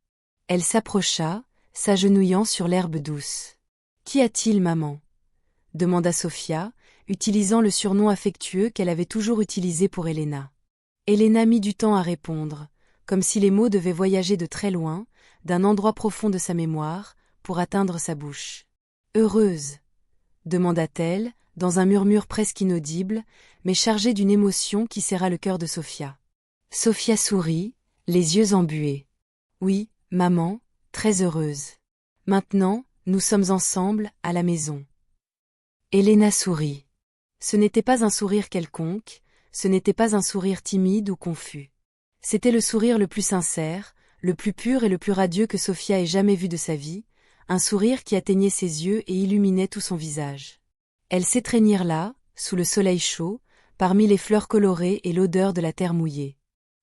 Speaker 1: Elle s'approcha, s'agenouillant sur l'herbe douce. « Qu'y a-t-il, maman » demanda Sophia, utilisant le surnom affectueux qu'elle avait toujours utilisé pour Elena. Elena mit du temps à répondre, comme si les mots devaient voyager de très loin, d'un endroit profond de sa mémoire, pour atteindre sa bouche. « Heureuse » demanda-t-elle, dans un murmure presque inaudible, mais chargé d'une émotion qui serra le cœur de Sophia. Sophia sourit, les yeux embués. « Oui, maman, très heureuse. Maintenant, nous sommes ensemble, à la maison. » Elena sourit. Ce n'était pas un sourire quelconque, ce n'était pas un sourire timide ou confus. C'était le sourire le plus sincère, le plus pur et le plus radieux que Sophia ait jamais vu de sa vie, un sourire qui atteignait ses yeux et illuminait tout son visage. Elles s'étreignirent là, sous le soleil chaud, parmi les fleurs colorées et l'odeur de la terre mouillée.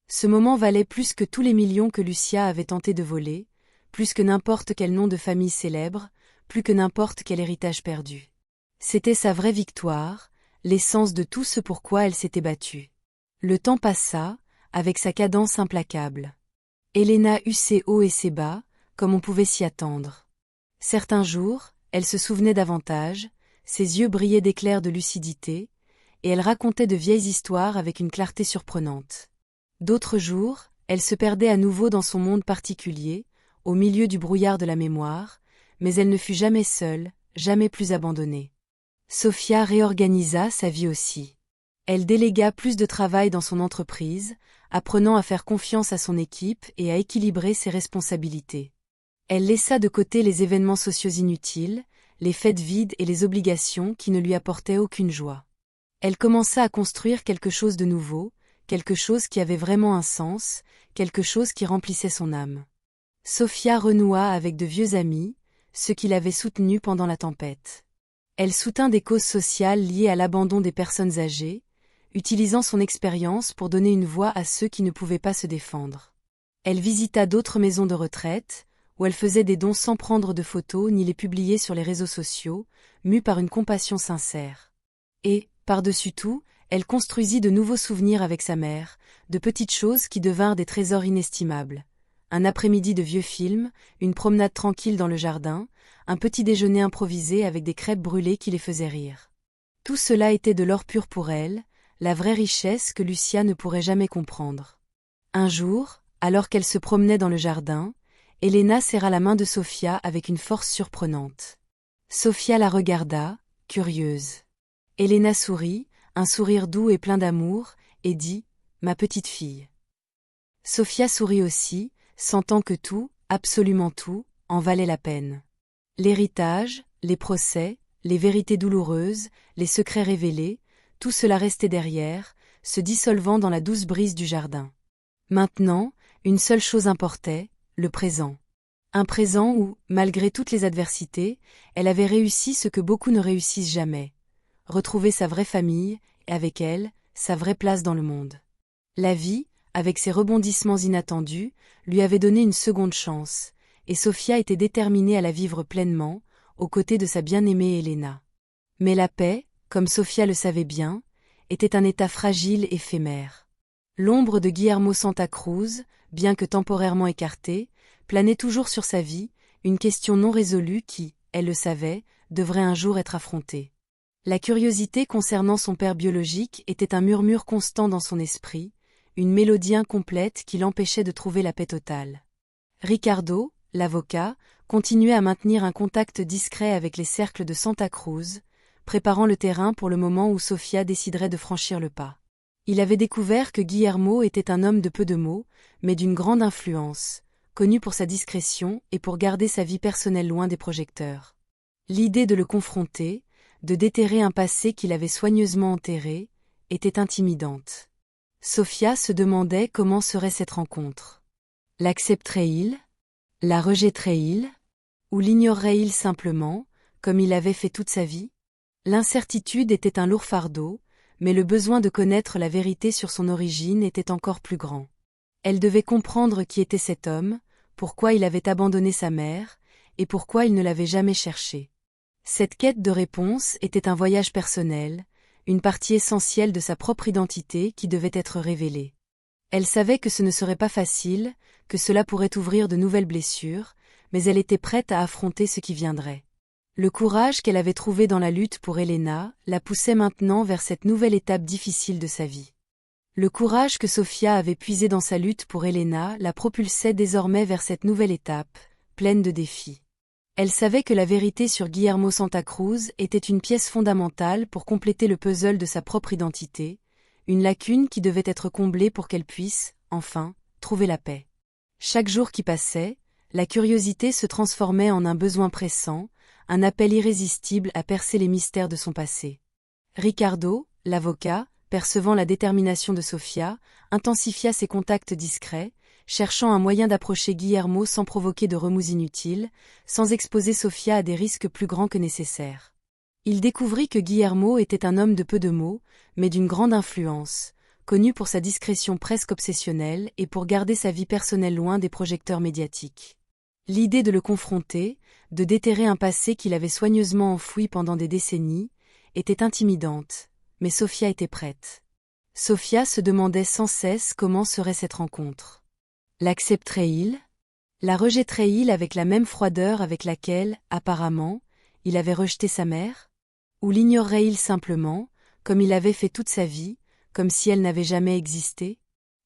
Speaker 1: Ce moment valait plus que tous les millions que Lucia avait tenté de voler, plus que n'importe quel nom de famille célèbre, plus que n'importe quel héritage perdu. C'était sa vraie victoire, l'essence de tout ce pour quoi elle s'était battue. Le temps passa, avec sa cadence implacable. Elena eut ses hauts et ses bas, comme on pouvait s'y attendre. Certains jours, elle se souvenait davantage, ses yeux brillaient d'éclairs de lucidité, et elle racontait de vieilles histoires avec une clarté surprenante. D'autres jours, elle se perdait à nouveau dans son monde particulier, au milieu du brouillard de la mémoire, mais elle ne fut jamais seule, jamais plus abandonnée. Sophia réorganisa sa vie aussi. Elle délégua plus de travail dans son entreprise, apprenant à faire confiance à son équipe et à équilibrer ses responsabilités. Elle laissa de côté les événements sociaux inutiles, les fêtes vides et les obligations qui ne lui apportaient aucune joie. Elle commença à construire quelque chose de nouveau, quelque chose qui avait vraiment un sens, quelque chose qui remplissait son âme. Sophia renoua avec de vieux amis, ceux qui l'avaient soutenue pendant la tempête. Elle soutint des causes sociales liées à l'abandon des personnes âgées, utilisant son expérience pour donner une voix à ceux qui ne pouvaient pas se défendre. Elle visita d'autres maisons de retraite, où elle faisait des dons sans prendre de photos ni les publier sur les réseaux sociaux, mue par une compassion sincère. Et, par-dessus tout, elle construisit de nouveaux souvenirs avec sa mère, de petites choses qui devinrent des trésors inestimables. Un après-midi de vieux films, une promenade tranquille dans le jardin, un petit déjeuner improvisé avec des crêpes brûlées qui les faisaient rire. Tout cela était de l'or pur pour elle, la vraie richesse que Lucia ne pourrait jamais comprendre. Un jour, alors qu'elle se promenait dans le jardin, Elena serra la main de Sofia avec une force surprenante. Sofia la regarda, curieuse. Elena sourit, un sourire doux et plein d'amour, et dit « Ma petite fille ». Sofia sourit aussi, sentant que tout, absolument tout, en valait la peine. L'héritage, les procès, les vérités douloureuses, les secrets révélés, tout cela restait derrière, se dissolvant dans la douce brise du jardin. Maintenant, une seule chose importait, le présent. Un présent où, malgré toutes les adversités, elle avait réussi ce que beaucoup ne réussissent jamais. Retrouver sa vraie famille, et avec elle, sa vraie place dans le monde. La vie, avec ses rebondissements inattendus, lui avait donné une seconde chance, et Sofia était déterminée à la vivre pleinement, aux côtés de sa bien-aimée Elena. Mais la paix, comme Sofia le savait bien, était un état fragile et éphémère. L'ombre de Guillermo Santa Cruz, bien que temporairement écartée, planait toujours sur sa vie, une question non résolue qui, elle le savait, devrait un jour être affrontée. La curiosité concernant son père biologique était un murmure constant dans son esprit, une mélodie incomplète qui l'empêchait de trouver la paix totale. Ricardo, l'avocat, continuait à maintenir un contact discret avec les cercles de Santa Cruz, préparant le terrain pour le moment où Sofia déciderait de franchir le pas. Il avait découvert que Guillermo était un homme de peu de mots, mais d'une grande influence, connu pour sa discrétion et pour garder sa vie personnelle loin des projecteurs. L'idée de le confronter, de déterrer un passé qu'il avait soigneusement enterré, était intimidante. Sofia se demandait comment serait cette rencontre. L'accepterait-il? La rejetterait-il? Ou l'ignorerait-il simplement, comme il avait fait toute sa vie? L'incertitude était un lourd fardeau, mais le besoin de connaître la vérité sur son origine était encore plus grand. Elle devait comprendre qui était cet homme, pourquoi il avait abandonné sa mère, et pourquoi il ne l'avait jamais cherché. Cette quête de réponse était un voyage personnel, une partie essentielle de sa propre identité qui devait être révélée. Elle savait que ce ne serait pas facile, que cela pourrait ouvrir de nouvelles blessures, mais elle était prête à affronter ce qui viendrait. Le courage qu'elle avait trouvé dans la lutte pour Elena la poussait maintenant vers cette nouvelle étape difficile de sa vie. Le courage que Sofia avait puisé dans sa lutte pour Elena la propulsait désormais vers cette nouvelle étape, pleine de défis. Elle savait que la vérité sur Guillermo Santa Cruz était une pièce fondamentale pour compléter le puzzle de sa propre identité, une lacune qui devait être comblée pour qu'elle puisse, enfin, trouver la paix. Chaque jour qui passait, la curiosité se transformait en un besoin pressant, un appel irrésistible à percer les mystères de son passé. Ricardo, l'avocat, percevant la détermination de Sofia, intensifia ses contacts discrets, cherchant un moyen d'approcher Guillermo sans provoquer de remous inutiles, sans exposer Sofia à des risques plus grands que nécessaires. Il découvrit que Guillermo était un homme de peu de mots, mais d'une grande influence, connu pour sa discrétion presque obsessionnelle et pour garder sa vie personnelle loin des projecteurs médiatiques. L'idée de le confronter, de déterrer un passé qu'il avait soigneusement enfoui pendant des décennies, était intimidante, mais Sofia était prête. Sofia se demandait sans cesse comment serait cette rencontre. L'accepterait-il? La rejetterait-il avec la même froideur avec laquelle, apparemment, il avait rejeté sa mère? Ou l'ignorerait-il simplement, comme il avait fait toute sa vie, comme si elle n'avait jamais existé?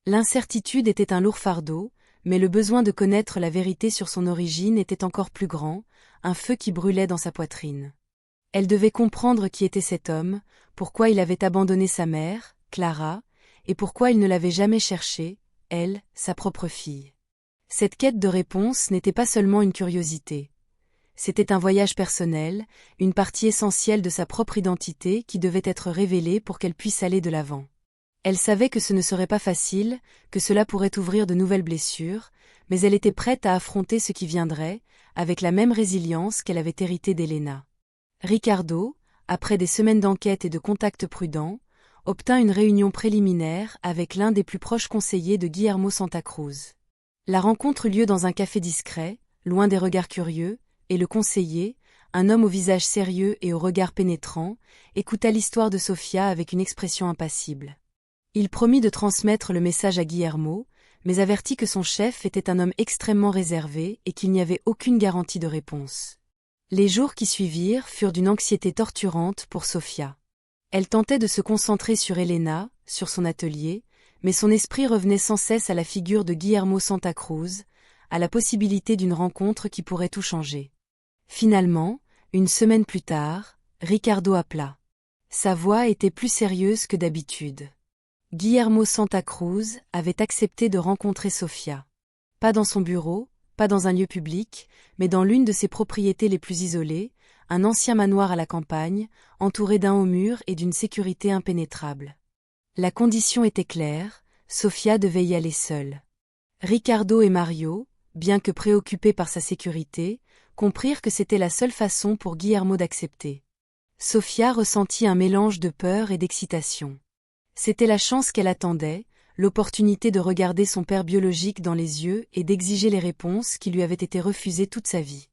Speaker 1: L'incertitude était un lourd fardeau, mais le besoin de connaître la vérité sur son origine était encore plus grand, un feu qui brûlait dans sa poitrine. Elle devait comprendre qui était cet homme, pourquoi il avait abandonné sa mère, Clara, et pourquoi il ne l'avait jamais cherchée, elle, sa propre fille. Cette quête de réponse n'était pas seulement une curiosité. C'était un voyage personnel, une partie essentielle de sa propre identité qui devait être révélée pour qu'elle puisse aller de l'avant. Elle savait que ce ne serait pas facile, que cela pourrait ouvrir de nouvelles blessures, mais elle était prête à affronter ce qui viendrait, avec la même résilience qu'elle avait héritée d'Elena. Ricardo, après des semaines d'enquête et de contacts prudents, obtint une réunion préliminaire avec l'un des plus proches conseillers de Guillermo Santa Cruz. La rencontre eut lieu dans un café discret, loin des regards curieux, et le conseiller, un homme au visage sérieux et au regard pénétrant, écouta l'histoire de Sofia avec une expression impassible. Il promit de transmettre le message à Guillermo, mais avertit que son chef était un homme extrêmement réservé et qu'il n'y avait aucune garantie de réponse. Les jours qui suivirent furent d'une anxiété torturante pour Sofia. Elle tentait de se concentrer sur Elena, sur son atelier, mais son esprit revenait sans cesse à la figure de Guillermo Santa Cruz, à la possibilité d'une rencontre qui pourrait tout changer. Finalement, une semaine plus tard, Ricardo appela. Sa voix était plus sérieuse que d'habitude. Guillermo Santa Cruz avait accepté de rencontrer Sofia. Pas dans son bureau, pas dans un lieu public, mais dans l'une de ses propriétés les plus isolées, un ancien manoir à la campagne, entouré d'un haut mur et d'une sécurité impénétrable. La condition était claire, Sofia devait y aller seule. Ricardo et Mario, bien que préoccupés par sa sécurité, comprirent que c'était la seule façon pour Guillermo d'accepter. Sofia ressentit un mélange de peur et d'excitation. C'était la chance qu'elle attendait, l'opportunité de regarder son père biologique dans les yeux et d'exiger les réponses qui lui avaient été refusées toute sa vie.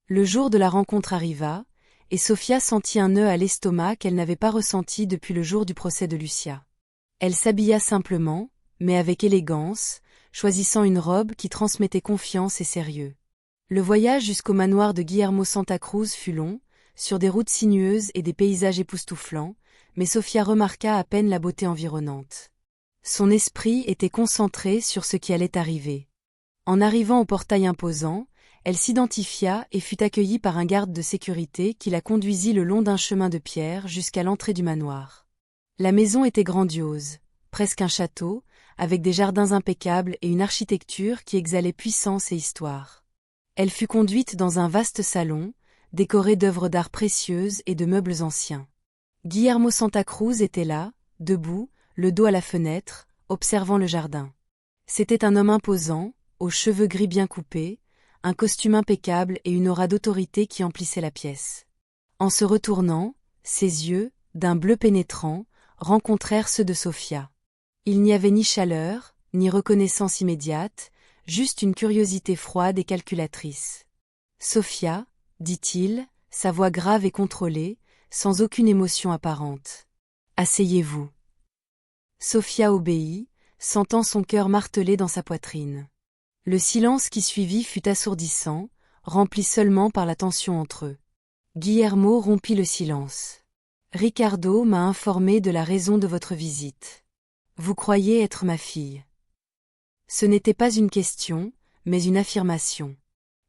Speaker 1: Le jour de la rencontre arriva, et Sofia sentit un nœud à l'estomac qu'elle n'avait pas ressenti depuis le jour du procès de Lucia. Elle s'habilla simplement, mais avec élégance, choisissant une robe qui transmettait confiance et sérieux. Le voyage jusqu'au manoir de Guillermo Santa Cruz fut long, sur des routes sinueuses et des paysages époustouflants, mais Sofia remarqua à peine la beauté environnante. Son esprit était concentré sur ce qui allait arriver. En arrivant au portail imposant, elle s'identifia et fut accueillie par un garde de sécurité qui la conduisit le long d'un chemin de pierre jusqu'à l'entrée du manoir. La maison était grandiose, presque un château, avec des jardins impeccables et une architecture qui exhalait puissance et histoire. Elle fut conduite dans un vaste salon, décoré d'œuvres d'art précieuses et de meubles anciens. Guillermo Santa Cruz était là, debout, le dos à la fenêtre, observant le jardin. C'était un homme imposant, aux cheveux gris bien coupés, un costume impeccable et une aura d'autorité qui emplissait la pièce. En se retournant, ses yeux, d'un bleu pénétrant, rencontrèrent ceux de Sofia. Il n'y avait ni chaleur, ni reconnaissance immédiate, juste une curiosité froide et calculatrice. « Sofia » dit-il, sa voix grave et contrôlée, sans aucune émotion apparente. « Asseyez-vous. » Sofia obéit, sentant son cœur marteler dans sa poitrine. Le silence qui suivit fut assourdissant, rempli seulement par la tension entre eux. Guillermo rompit le silence. « Ricardo m'a informé de la raison de votre visite. Vous croyez être ma fille. » Ce n'était pas une question, mais une affirmation.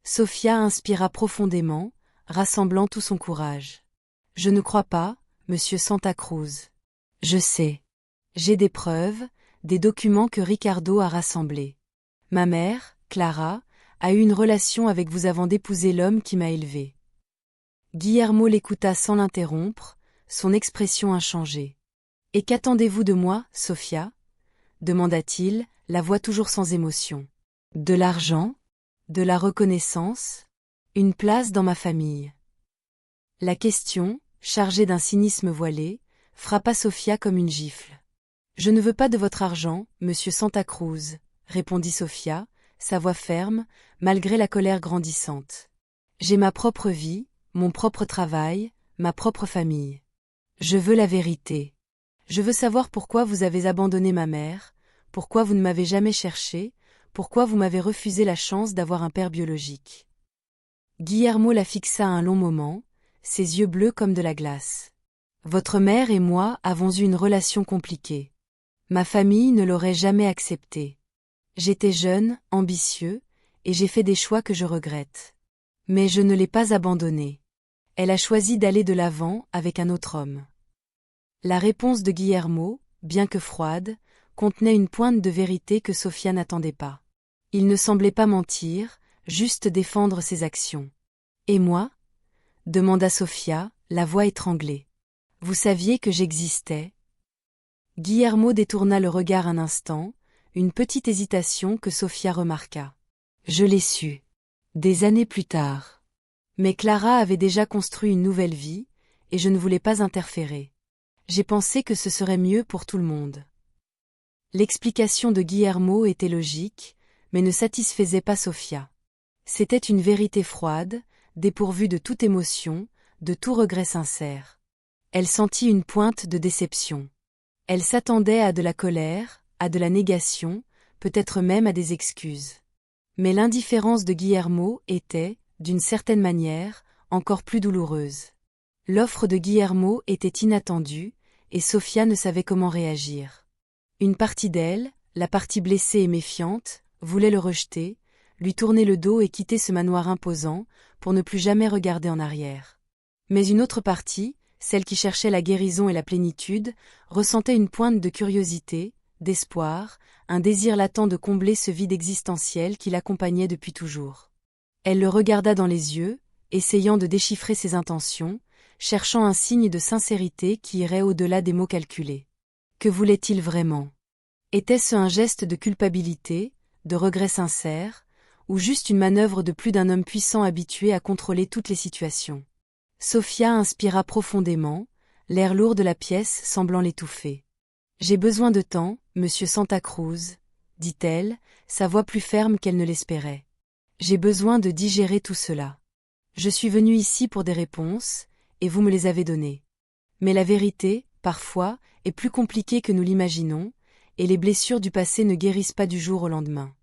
Speaker 1: Sofia inspira profondément, rassemblant tout son courage. « Je ne crois pas, monsieur Santa Cruz. Je sais. J'ai des preuves, des documents que Ricardo a rassemblés. Ma mère, Clara, a eu une relation avec vous avant d'épouser l'homme qui m'a élevée. » Guillermo l'écouta sans l'interrompre, son expression inchangée. « Et qu'attendez-vous de moi, Sofia » demanda-t-il, la voix toujours sans émotion. « De l'argent ? De la reconnaissance ? Une place dans ma famille ?» La question, chargée d'un cynisme voilé, frappa Sofia comme une gifle. « Je ne veux pas de votre argent, monsieur Santa Cruz » répondit Sofia, sa voix ferme, malgré la colère grandissante. « J'ai ma propre vie, mon propre travail, ma propre famille. Je veux la vérité. Je veux savoir pourquoi vous avez abandonné ma mère, pourquoi vous ne m'avez jamais cherché, pourquoi vous m'avez refusé la chance d'avoir un père biologique. » Guillermo la fixa un long moment, ses yeux bleus comme de la glace. « Votre mère et moi avons eu une relation compliquée. Ma famille ne l'aurait jamais acceptée. J'étais jeune, ambitieux, et j'ai fait des choix que je regrette. Mais je ne l'ai pas abandonnée. Elle a choisi d'aller de l'avant avec un autre homme. » La réponse de Guillermo, bien que froide, contenait une pointe de vérité que Sofia n'attendait pas. Il ne semblait pas mentir, juste défendre ses actions. « Et moi » demanda Sofia, la voix étranglée. « Vous saviez que j'existais » Guillermo détourna le regard un instant, une petite hésitation que Sofia remarqua. « Je l'ai su. Des années plus tard. Mais Clara avait déjà construit une nouvelle vie, et je ne voulais pas interférer. J'ai pensé que ce serait mieux pour tout le monde. » L'explication de Guillermo était logique, mais ne satisfaisait pas Sofia. C'était une vérité froide, dépourvue de toute émotion, de tout regret sincère. Elle sentit une pointe de déception. Elle s'attendait à de la colère, à de la négation, peut-être même à des excuses. Mais l'indifférence de Guillermo était, d'une certaine manière, encore plus douloureuse. L'offre de Guillermo était inattendue, et Sofia ne savait comment réagir. Une partie d'elle, la partie blessée et méfiante, voulait le rejeter, lui tourner le dos et quitter ce manoir imposant, pour ne plus jamais regarder en arrière. Mais une autre partie, celle qui cherchait la guérison et la plénitude, ressentait une pointe de curiosité, d'espoir, un désir latent de combler ce vide existentiel qui l'accompagnait depuis toujours. Elle le regarda dans les yeux, essayant de déchiffrer ses intentions, cherchant un signe de sincérité qui irait au-delà des mots calculés. Que voulait-il vraiment? Était-ce un geste de culpabilité, de regret sincère, ou juste une manœuvre de plus d'un homme puissant habitué à contrôler toutes les situations? Sofia inspira profondément, l'air lourd de la pièce semblant l'étouffer. « J'ai besoin de temps, monsieur Santa Cruz, » dit-elle, sa voix plus ferme qu'elle ne l'espérait. « J'ai besoin de digérer tout cela. Je suis venue ici pour des réponses, et vous me les avez données. Mais la vérité, parfois, est plus compliquée que nous l'imaginons, et les blessures du passé ne guérissent pas du jour au lendemain. »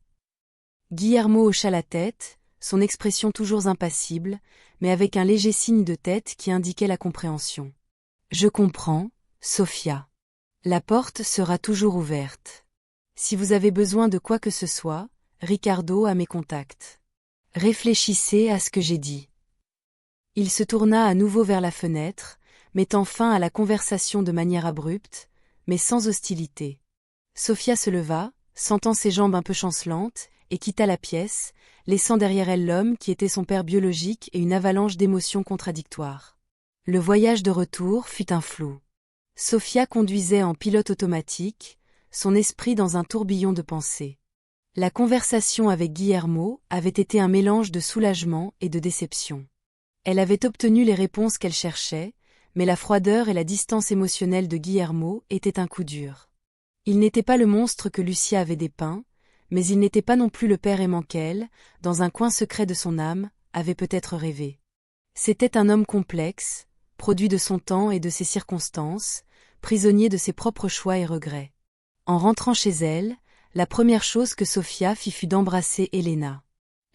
Speaker 1: Guillermo hocha la tête, son expression toujours impassible, mais avec un léger signe de tête qui indiquait la compréhension. « Je comprends, Sofia. La porte sera toujours ouverte. Si vous avez besoin de quoi que ce soit, Ricardo a mes contacts. Réfléchissez à ce que j'ai dit. » Il se tourna à nouveau vers la fenêtre, mettant fin à la conversation de manière abrupte, mais sans hostilité. Sofia se leva, sentant ses jambes un peu chancelantes, et quitta la pièce, laissant derrière elle l'homme qui était son père biologique et une avalanche d'émotions contradictoires. Le voyage de retour fut un flou. Sofia conduisait en pilote automatique, son esprit dans un tourbillon de pensées. La conversation avec Guillermo avait été un mélange de soulagement et de déception. Elle avait obtenu les réponses qu'elle cherchait, mais la froideur et la distance émotionnelle de Guillermo étaient un coup dur. Il n'était pas le monstre que Lucia avait dépeint, mais il n'était pas non plus le père aimant qu'elle, dans un coin secret de son âme, avait peut-être rêvé. C'était un homme complexe, produit de son temps et de ses circonstances, prisonnier de ses propres choix et regrets. En rentrant chez elle, la première chose que Sofia fit fut d'embrasser Elena.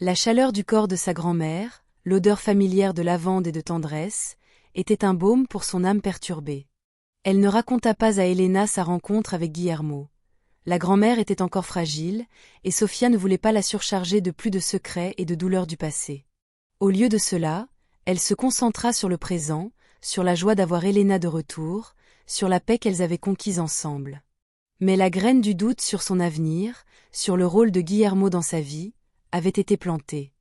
Speaker 1: La chaleur du corps de sa grand-mère, l'odeur familière de lavande et de tendresse, était un baume pour son âme perturbée. Elle ne raconta pas à Elena sa rencontre avec Guillermo. La grand-mère était encore fragile, et Sofia ne voulait pas la surcharger de plus de secrets et de douleurs du passé. Au lieu de cela, elle se concentra sur le présent, sur la joie d'avoir Elena de retour, sur la paix qu'elles avaient conquise ensemble. Mais la graine du doute sur son avenir, sur le rôle de Guillermo dans sa vie, avait été plantée.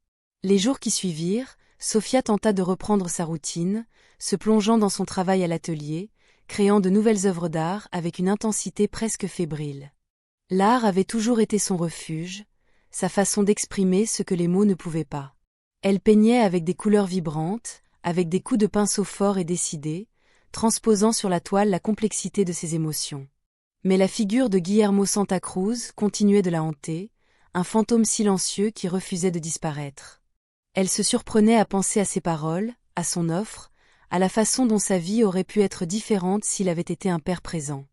Speaker 1: Les jours qui suivirent, Sofia tenta de reprendre sa routine, se plongeant dans son travail à l'atelier, créant de nouvelles œuvres d'art avec une intensité presque fébrile. L'art avait toujours été son refuge, sa façon d'exprimer ce que les mots ne pouvaient pas. Elle peignait avec des couleurs vibrantes, avec des coups de pinceau forts et décidés, transposant sur la toile la complexité de ses émotions. Mais la figure de Guillermo Santa Cruz continuait de la hanter, un fantôme silencieux qui refusait de disparaître. Elle se surprenait à penser à ses paroles, à son offre, à la façon dont sa vie aurait pu être différente s'il avait été un père présent.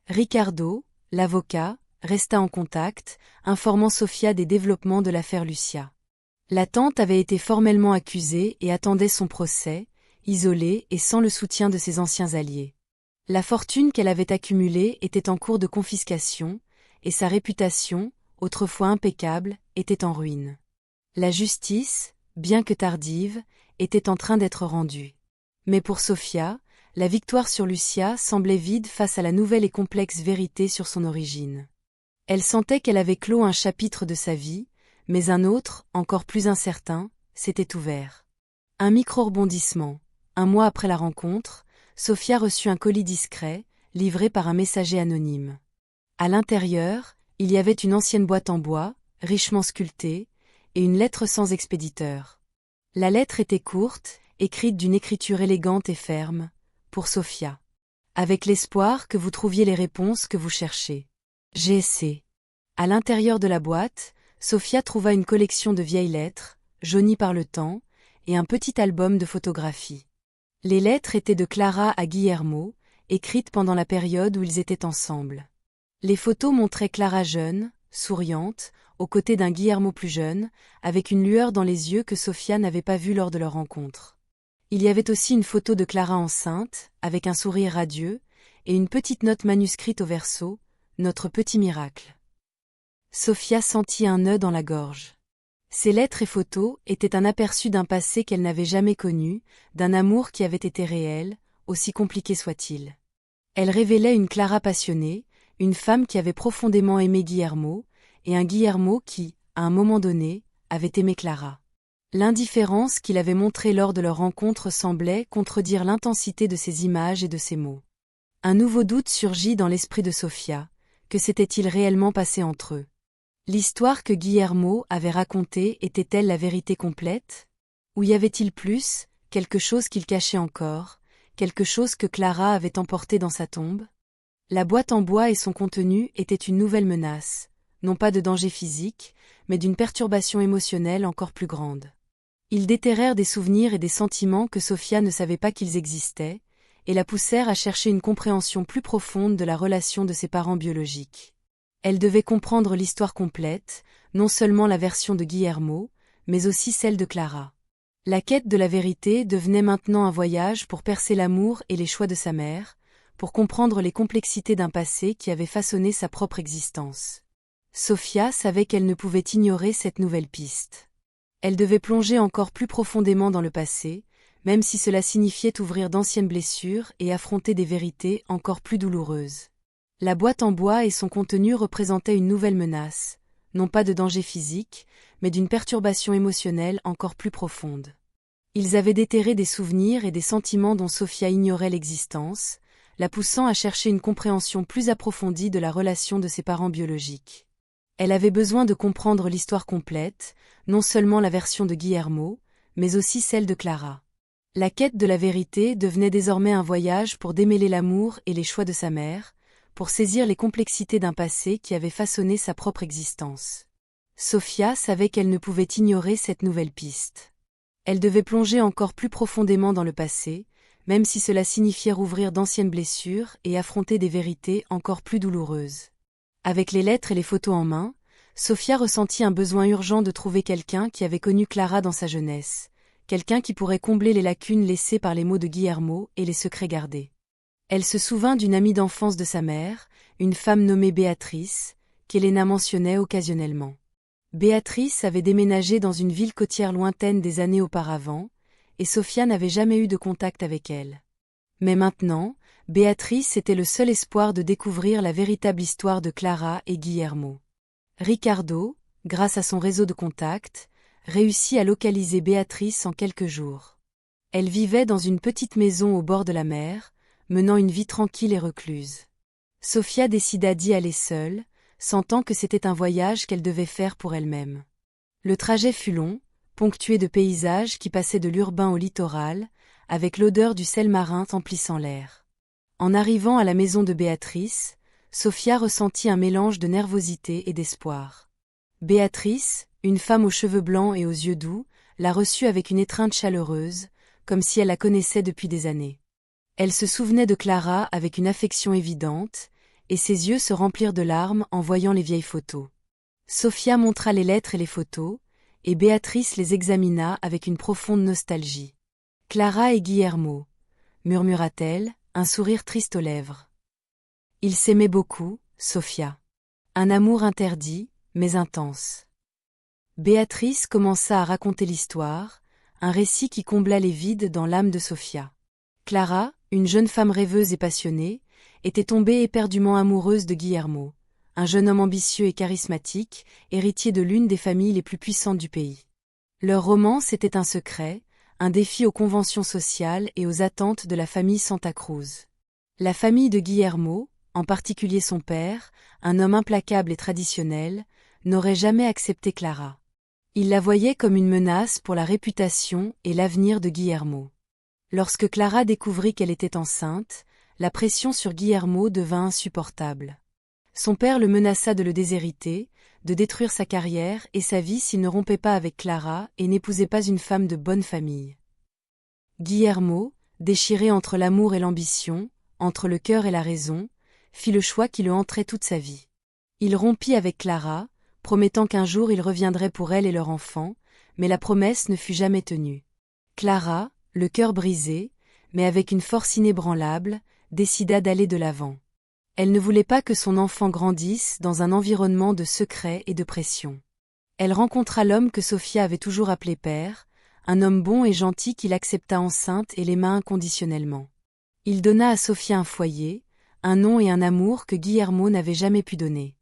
Speaker 1: Ricardo, l'avocat, resta en contact, informant Sofia des développements de l'affaire Lucia. La tante avait été formellement accusée et attendait son procès, isolée et sans le soutien de ses anciens alliés. La fortune qu'elle avait accumulée était en cours de confiscation, et sa réputation, autrefois impeccable, était en ruine. La justice, bien que tardive, était en train d'être rendue. Mais pour Sofia, la victoire sur Lucia semblait vide face à la nouvelle et complexe vérité sur son origine. Elle sentait qu'elle avait clos un chapitre de sa vie, mais un autre, encore plus incertain, s'était ouvert. Un micro-rebondissement. Un mois après la rencontre, Sofia reçut un colis discret, livré par un messager anonyme. À l'intérieur, il y avait une ancienne boîte en bois, richement sculptée, et une lettre sans expéditeur. La lettre était courte, écrite d'une écriture élégante et ferme, pour Sofia. Avec l'espoir que vous trouviez les réponses que vous cherchez. GSC. À l'intérieur de la boîte, Sofia trouva une collection de vieilles lettres, jaunies par le temps, et un petit album de photographies. Les lettres étaient de Clara à Guillermo, écrites pendant la période où ils étaient ensemble. Les photos montraient Clara jeune, souriante, aux côtés d'un Guillermo plus jeune, avec une lueur dans les yeux que Sofia n'avait pas vue lors de leur rencontre. Il y avait aussi une photo de Clara enceinte, avec un sourire radieux, et une petite note manuscrite au verso, « Notre petit miracle ». Sofia sentit un nœud dans la gorge. Ces lettres et photos étaient un aperçu d'un passé qu'elle n'avait jamais connu, d'un amour qui avait été réel, aussi compliqué soit-il. Elle révélait une Clara passionnée, une femme qui avait profondément aimé Guillermo, et un Guillermo qui, à un moment donné, avait aimé Clara. L'indifférence qu'il avait montrée lors de leur rencontre semblait contredire l'intensité de ces images et de ces mots. Un nouveau doute surgit dans l'esprit de Sofia. Que s'était-il réellement passé entre eux? L'histoire que Guillermo avait racontée était-elle la vérité complète? Ou y avait-il plus, quelque chose qu'il cachait encore, quelque chose que Clara avait emporté dans sa tombe? La boîte en bois et son contenu étaient une nouvelle menace, non pas de danger physique, mais d'une perturbation émotionnelle encore plus grande. Ils déterrèrent des souvenirs et des sentiments que Sofia ne savait pas qu'ils existaient, et la poussèrent à chercher une compréhension plus profonde de la relation de ses parents biologiques. Elle devait comprendre l'histoire complète, non seulement la version de Guillermo, mais aussi celle de Clara. La quête de la vérité devenait maintenant un voyage pour percer l'amour et les choix de sa mère, pour comprendre les complexités d'un passé qui avait façonné sa propre existence. Sofia savait qu'elle ne pouvait ignorer cette nouvelle piste. Elle devait plonger encore plus profondément dans le passé, même si cela signifiait ouvrir d'anciennes blessures et affronter des vérités encore plus douloureuses. La boîte en bois et son contenu représentaient une nouvelle menace, non pas de danger physique, mais d'une perturbation émotionnelle encore plus profonde. Ils avaient déterré des souvenirs et des sentiments dont Sofia ignorait l'existence, la poussant à chercher une compréhension plus approfondie de la relation de ses parents biologiques. Elle avait besoin de comprendre l'histoire complète, non seulement la version de Guillermo, mais aussi celle de Clara. La quête de la vérité devenait désormais un voyage pour démêler l'amour et les choix de sa mère, pour saisir les complexités d'un passé qui avait façonné sa propre existence. Sofia savait qu'elle ne pouvait ignorer cette nouvelle piste. Elle devait plonger encore plus profondément dans le passé, même si cela signifiait rouvrir d'anciennes blessures et affronter des vérités encore plus douloureuses. Avec les lettres et les photos en main, Sofia ressentit un besoin urgent de trouver quelqu'un qui avait connu Clara dans sa jeunesse, quelqu'un qui pourrait combler les lacunes laissées par les mots de Guillermo et les secrets gardés. Elle se souvint d'une amie d'enfance de sa mère, une femme nommée Béatrice, qu'Helena mentionnait occasionnellement. Béatrice avait déménagé dans une ville côtière lointaine des années auparavant, et Sofia n'avait jamais eu de contact avec elle. Mais maintenant, Béatrice était le seul espoir de découvrir la véritable histoire de Clara et Guillermo. Ricardo, grâce à son réseau de contacts, réussit à localiser Béatrice en quelques jours. Elle vivait dans une petite maison au bord de la mer, menant une vie tranquille et recluse. Sofia décida d'y aller seule, sentant que c'était un voyage qu'elle devait faire pour elle-même. Le trajet fut long, ponctué de paysages qui passaient de l'urbain au littoral, avec l'odeur du sel marin emplissant l'air. En arrivant à la maison de Béatrice, Sofia ressentit un mélange de nervosité et d'espoir. Béatrice, une femme aux cheveux blancs et aux yeux doux, la reçut avec une étreinte chaleureuse, comme si elle la connaissait depuis des années. Elle se souvenait de Clara avec une affection évidente, et ses yeux se remplirent de larmes en voyant les vieilles photos. Sofia montra les lettres et les photos, et Béatrice les examina avec une profonde nostalgie. « Clara et Guillermo », murmura-t-elle, un sourire triste aux lèvres. Ils s'aimaient beaucoup, Sofia. Un amour interdit, mais intense. Béatrice commença à raconter l'histoire, un récit qui combla les vides dans l'âme de Sofia. Clara, une jeune femme rêveuse et passionnée, était tombée éperdument amoureuse de Guillermo, un jeune homme ambitieux et charismatique, héritier de l'une des familles les plus puissantes du pays. Leur romance était un secret, un défi aux conventions sociales et aux attentes de la famille Santa Cruz. La famille de Guillermo, en particulier son père, un homme implacable et traditionnel, n'aurait jamais accepté Clara. Il la voyait comme une menace pour la réputation et l'avenir de Guillermo. Lorsque Clara découvrit qu'elle était enceinte, la pression sur Guillermo devint insupportable. Son père le menaça de le déshériter, de détruire sa carrière et sa vie s'il ne rompait pas avec Clara et n'épousait pas une femme de bonne famille. Guillermo, déchiré entre l'amour et l'ambition, entre le cœur et la raison, fit le choix qui le hanterait toute sa vie. Il rompit avec Clara, promettant qu'un jour il reviendrait pour elle et leur enfant, mais la promesse ne fut jamais tenue. Clara, le cœur brisé, mais avec une force inébranlable, décida d'aller de l'avant. Elle ne voulait pas que son enfant grandisse dans un environnement de secrets et de pression. Elle rencontra l'homme que Sofia avait toujours appelé père, un homme bon et gentil qui l'accepta enceinte et l'aima inconditionnellement. Il donna à Sofia un foyer, un nom et un amour que Guillermo n'avait jamais pu donner.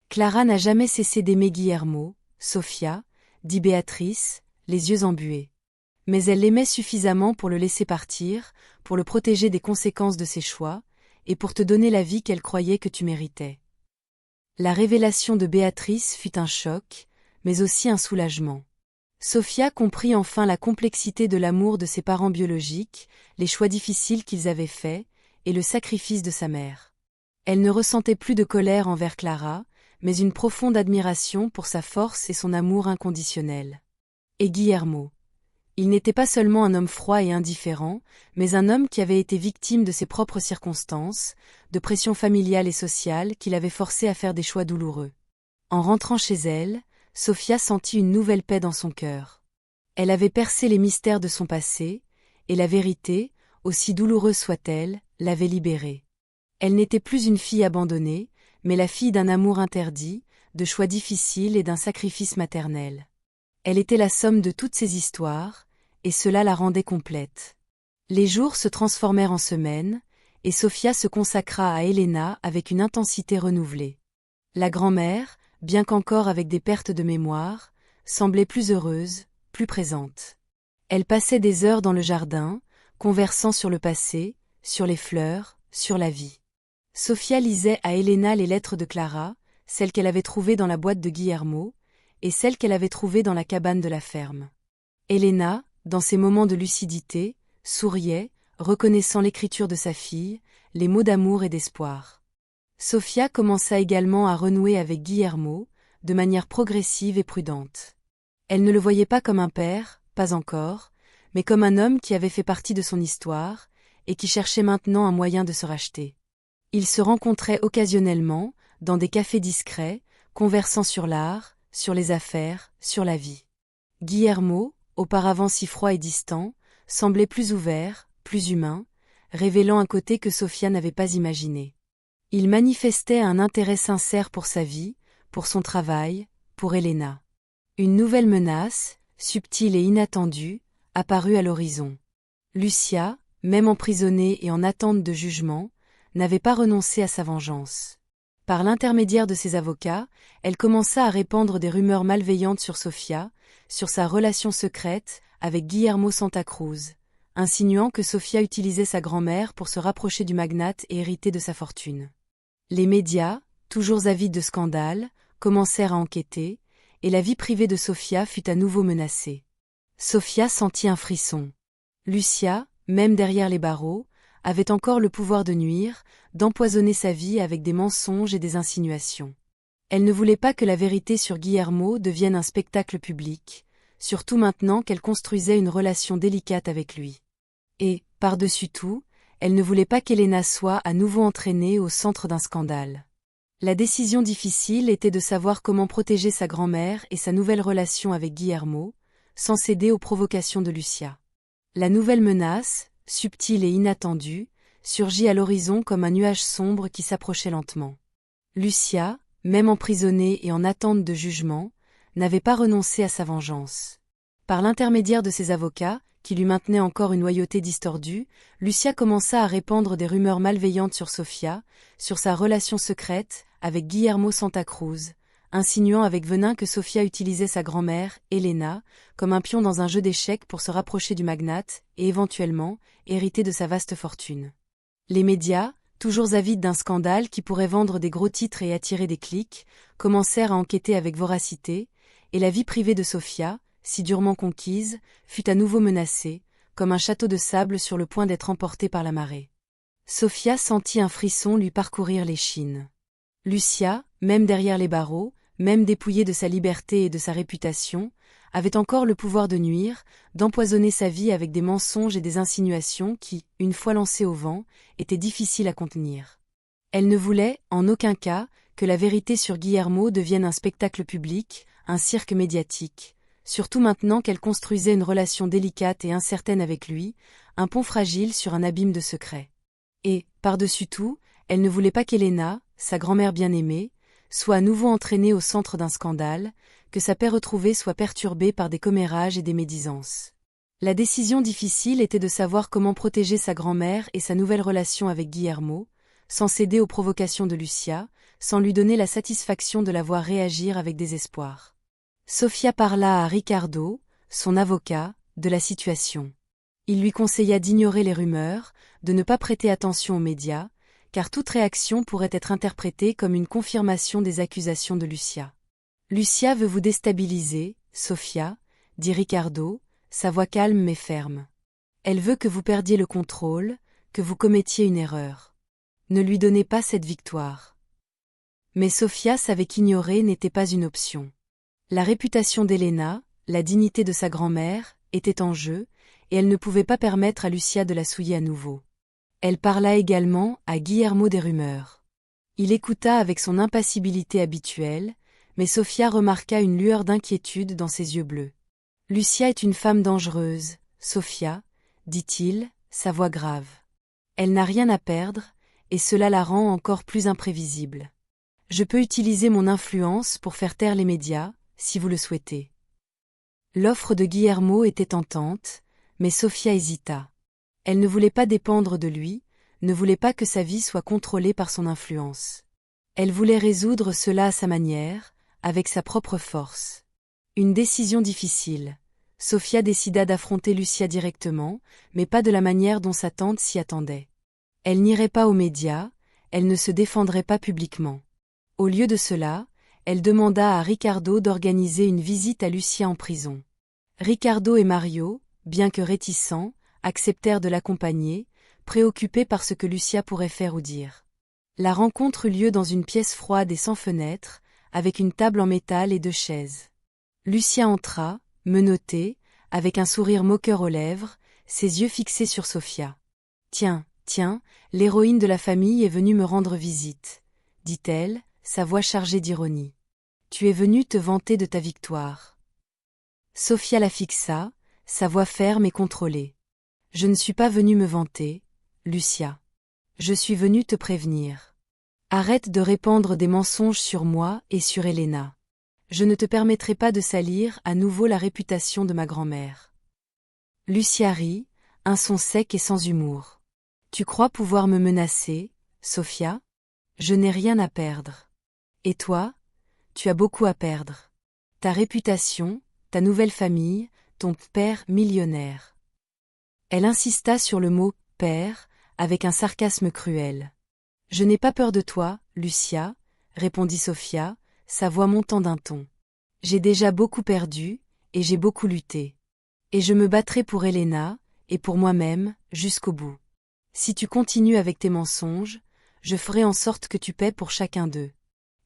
Speaker 1: Clara n'a jamais cessé d'aimer Guillermo, Sofia, dit Béatrice, les yeux embués. Mais elle l'aimait suffisamment pour le laisser partir, pour le protéger des conséquences de ses choix, et pour te donner la vie qu'elle croyait que tu méritais. La révélation de Béatrice fut un choc, mais aussi un soulagement. Sofia comprit enfin la complexité de l'amour de ses parents biologiques, les choix difficiles qu'ils avaient faits, et le sacrifice de sa mère. Elle ne ressentait plus de colère envers Clara, mais une profonde admiration pour sa force et son amour inconditionnel. Et Guillermo. Il n'était pas seulement un homme froid et indifférent, mais un homme qui avait été victime de ses propres circonstances, de pressions familiales et sociales qui l'avaient forcé à faire des choix douloureux. En rentrant chez elle, Sofia sentit une nouvelle paix dans son cœur. Elle avait percé les mystères de son passé, et la vérité, aussi douloureuse soit-elle, l'avait libérée. Elle n'était plus une fille abandonnée, mais la fille d'un amour interdit, de choix difficiles et d'un sacrifice maternel. Elle était la somme de toutes ces histoires, et cela la rendait complète. Les jours se transformèrent en semaines, et Sofia se consacra à Elena avec une intensité renouvelée. La grand-mère, bien qu'encore avec des pertes de mémoire, semblait plus heureuse, plus présente. Elle passait des heures dans le jardin, conversant sur le passé, sur les fleurs, sur la vie. Sofia lisait à Elena les lettres de Clara, celles qu'elle avait trouvées dans la boîte de Guillermo, et celle qu'elle avait trouvée dans la cabane de la ferme. Elena, dans ses moments de lucidité, souriait, reconnaissant l'écriture de sa fille, les mots d'amour et d'espoir. Sofia commença également à renouer avec Guillermo, de manière progressive et prudente. Elle ne le voyait pas comme un père, pas encore, mais comme un homme qui avait fait partie de son histoire, et qui cherchait maintenant un moyen de se racheter. Ils se rencontraient occasionnellement, dans des cafés discrets, conversant sur l'art, sur les affaires, sur la vie. Guillermo, auparavant si froid et distant, semblait plus ouvert, plus humain, révélant un côté que Sofia n'avait pas imaginé. Il manifestait un intérêt sincère pour sa vie, pour son travail, pour Elena. Une nouvelle menace, subtile et inattendue, apparut à l'horizon. Lucia, même emprisonnée et en attente de jugement, n'avait pas renoncé à sa vengeance. Par l'intermédiaire de ses avocats, elle commença à répandre des rumeurs malveillantes sur Sofia, sur sa relation secrète avec Guillermo Santa Cruz, insinuant que Sofia utilisait sa grand-mère pour se rapprocher du magnate et hériter de sa fortune. Les médias, toujours avides de scandales, commencèrent à enquêter, et la vie privée de Sofia fut à nouveau menacée. Sofia sentit un frisson. Lucia, même derrière les barreaux, avait encore le pouvoir de nuire, d'empoisonner sa vie avec des mensonges et des insinuations. Elle ne voulait pas que la vérité sur Guillermo devienne un spectacle public, surtout maintenant qu'elle construisait une relation délicate avec lui. Et, par-dessus tout, elle ne voulait pas qu'Elena soit à nouveau entraînée au centre d'un scandale. La décision difficile était de savoir comment protéger sa grand-mère et sa nouvelle relation avec Guillermo, sans céder aux provocations de Lucia. La nouvelle menace, subtile et inattendue, surgit à l'horizon comme un nuage sombre qui s'approchait lentement. Lucia, même emprisonnée et en attente de jugement, n'avait pas renoncé à sa vengeance. Par l'intermédiaire de ses avocats, qui lui maintenaient encore une loyauté distordue, Lucia commença à répandre des rumeurs malveillantes sur Sofia, sur sa relation secrète avec Guillermo Santa Cruz, insinuant avec venin que Sofia utilisait sa grand-mère, Elena, comme un pion dans un jeu d'échecs pour se rapprocher du magnate et éventuellement hériter de sa vaste fortune. Les médias, toujours avides d'un scandale qui pourrait vendre des gros titres et attirer des clics, commencèrent à enquêter avec voracité, et la vie privée de Sofia, si durement conquise, fut à nouveau menacée, comme un château de sable sur le point d'être emporté par la marée. Sofia sentit un frisson lui parcourir l'échine. Lucia, même derrière les barreaux, même dépouillée de sa liberté et de sa réputation, avait encore le pouvoir de nuire, d'empoisonner sa vie avec des mensonges et des insinuations qui, une fois lancées au vent, étaient difficiles à contenir. Elle ne voulait, en aucun cas, que la vérité sur Guillermo devienne un spectacle public, un cirque médiatique, surtout maintenant qu'elle construisait une relation délicate et incertaine avec lui, un pont fragile sur un abîme de secrets. Et, par-dessus tout, elle ne voulait pas qu'Helena, sa grand-mère bien-aimée, soit à nouveau entraînée au centre d'un scandale, que sa paix retrouvée soit perturbée par des commérages et des médisances. La décision difficile était de savoir comment protéger sa grand-mère et sa nouvelle relation avec Guillermo, sans céder aux provocations de Lucia, sans lui donner la satisfaction de la voir réagir avec désespoir. Sofia parla à Ricardo, son avocat, de la situation. Il lui conseilla d'ignorer les rumeurs, de ne pas prêter attention aux médias, car toute réaction pourrait être interprétée comme une confirmation des accusations de Lucia. Lucia veut vous déstabiliser, Sofia, dit Ricardo, sa voix calme mais ferme. Elle veut que vous perdiez le contrôle, que vous commettiez une erreur. Ne lui donnez pas cette victoire. Mais Sofia savait qu'ignorer n'était pas une option. La réputation d'Helena, la dignité de sa grand-mère, étaient en jeu, et elle ne pouvait pas permettre à Lucia de la souiller à nouveau. Elle parla également à Guillermo des rumeurs. Il écouta avec son impassibilité habituelle, mais Sofia remarqua une lueur d'inquiétude dans ses yeux bleus. « Lucia est une femme dangereuse, Sofia, dit-il, sa voix grave. Elle n'a rien à perdre, et cela la rend encore plus imprévisible. Je peux utiliser mon influence pour faire taire les médias, si vous le souhaitez. » L'offre de Guillermo était tentante, mais Sofia hésita. Elle ne voulait pas dépendre de lui, ne voulait pas que sa vie soit contrôlée par son influence. Elle voulait résoudre cela à sa manière, avec sa propre force. Une décision difficile. Sofia décida d'affronter Lucia directement, mais pas de la manière dont sa tante s'y attendait. Elle n'irait pas aux médias, elle ne se défendrait pas publiquement. Au lieu de cela, elle demanda à Ricardo d'organiser une visite à Lucia en prison. Ricardo et Mario, bien que réticents, acceptèrent de l'accompagner, préoccupés par ce que Lucia pourrait faire ou dire. La rencontre eut lieu dans une pièce froide et sans fenêtre, avec une table en métal et 2 chaises. Lucia entra, menottée, avec un sourire moqueur aux lèvres, ses yeux fixés sur Sofia. « Tiens, l'héroïne de la famille est venue me rendre visite, » dit-elle, sa voix chargée d'ironie. « Tu es venue te vanter de ta victoire. » Sofia la fixa, sa voix ferme et contrôlée. « Je ne suis pas venue me vanter, Lucia. Je suis venue te prévenir. Arrête de répandre des mensonges sur moi et sur Helena. Je ne te permettrai pas de salir à nouveau la réputation de ma grand-mère. » Lucia rit, un son sec et sans humour. « Tu crois pouvoir me menacer, Sofia ? Je n'ai rien à perdre. Et toi ? Tu as beaucoup à perdre. Ta réputation, ta nouvelle famille, ton père millionnaire. » Elle insista sur le mot « père » avec un sarcasme cruel. « Je n'ai pas peur de toi, Lucia, » répondit Sofia, sa voix montant d'un ton. « J'ai déjà beaucoup perdu, et j'ai beaucoup lutté. Et je me battrai pour Helena, et pour moi-même, jusqu'au bout. Si tu continues avec tes mensonges, je ferai en sorte que tu paies pour chacun d'eux.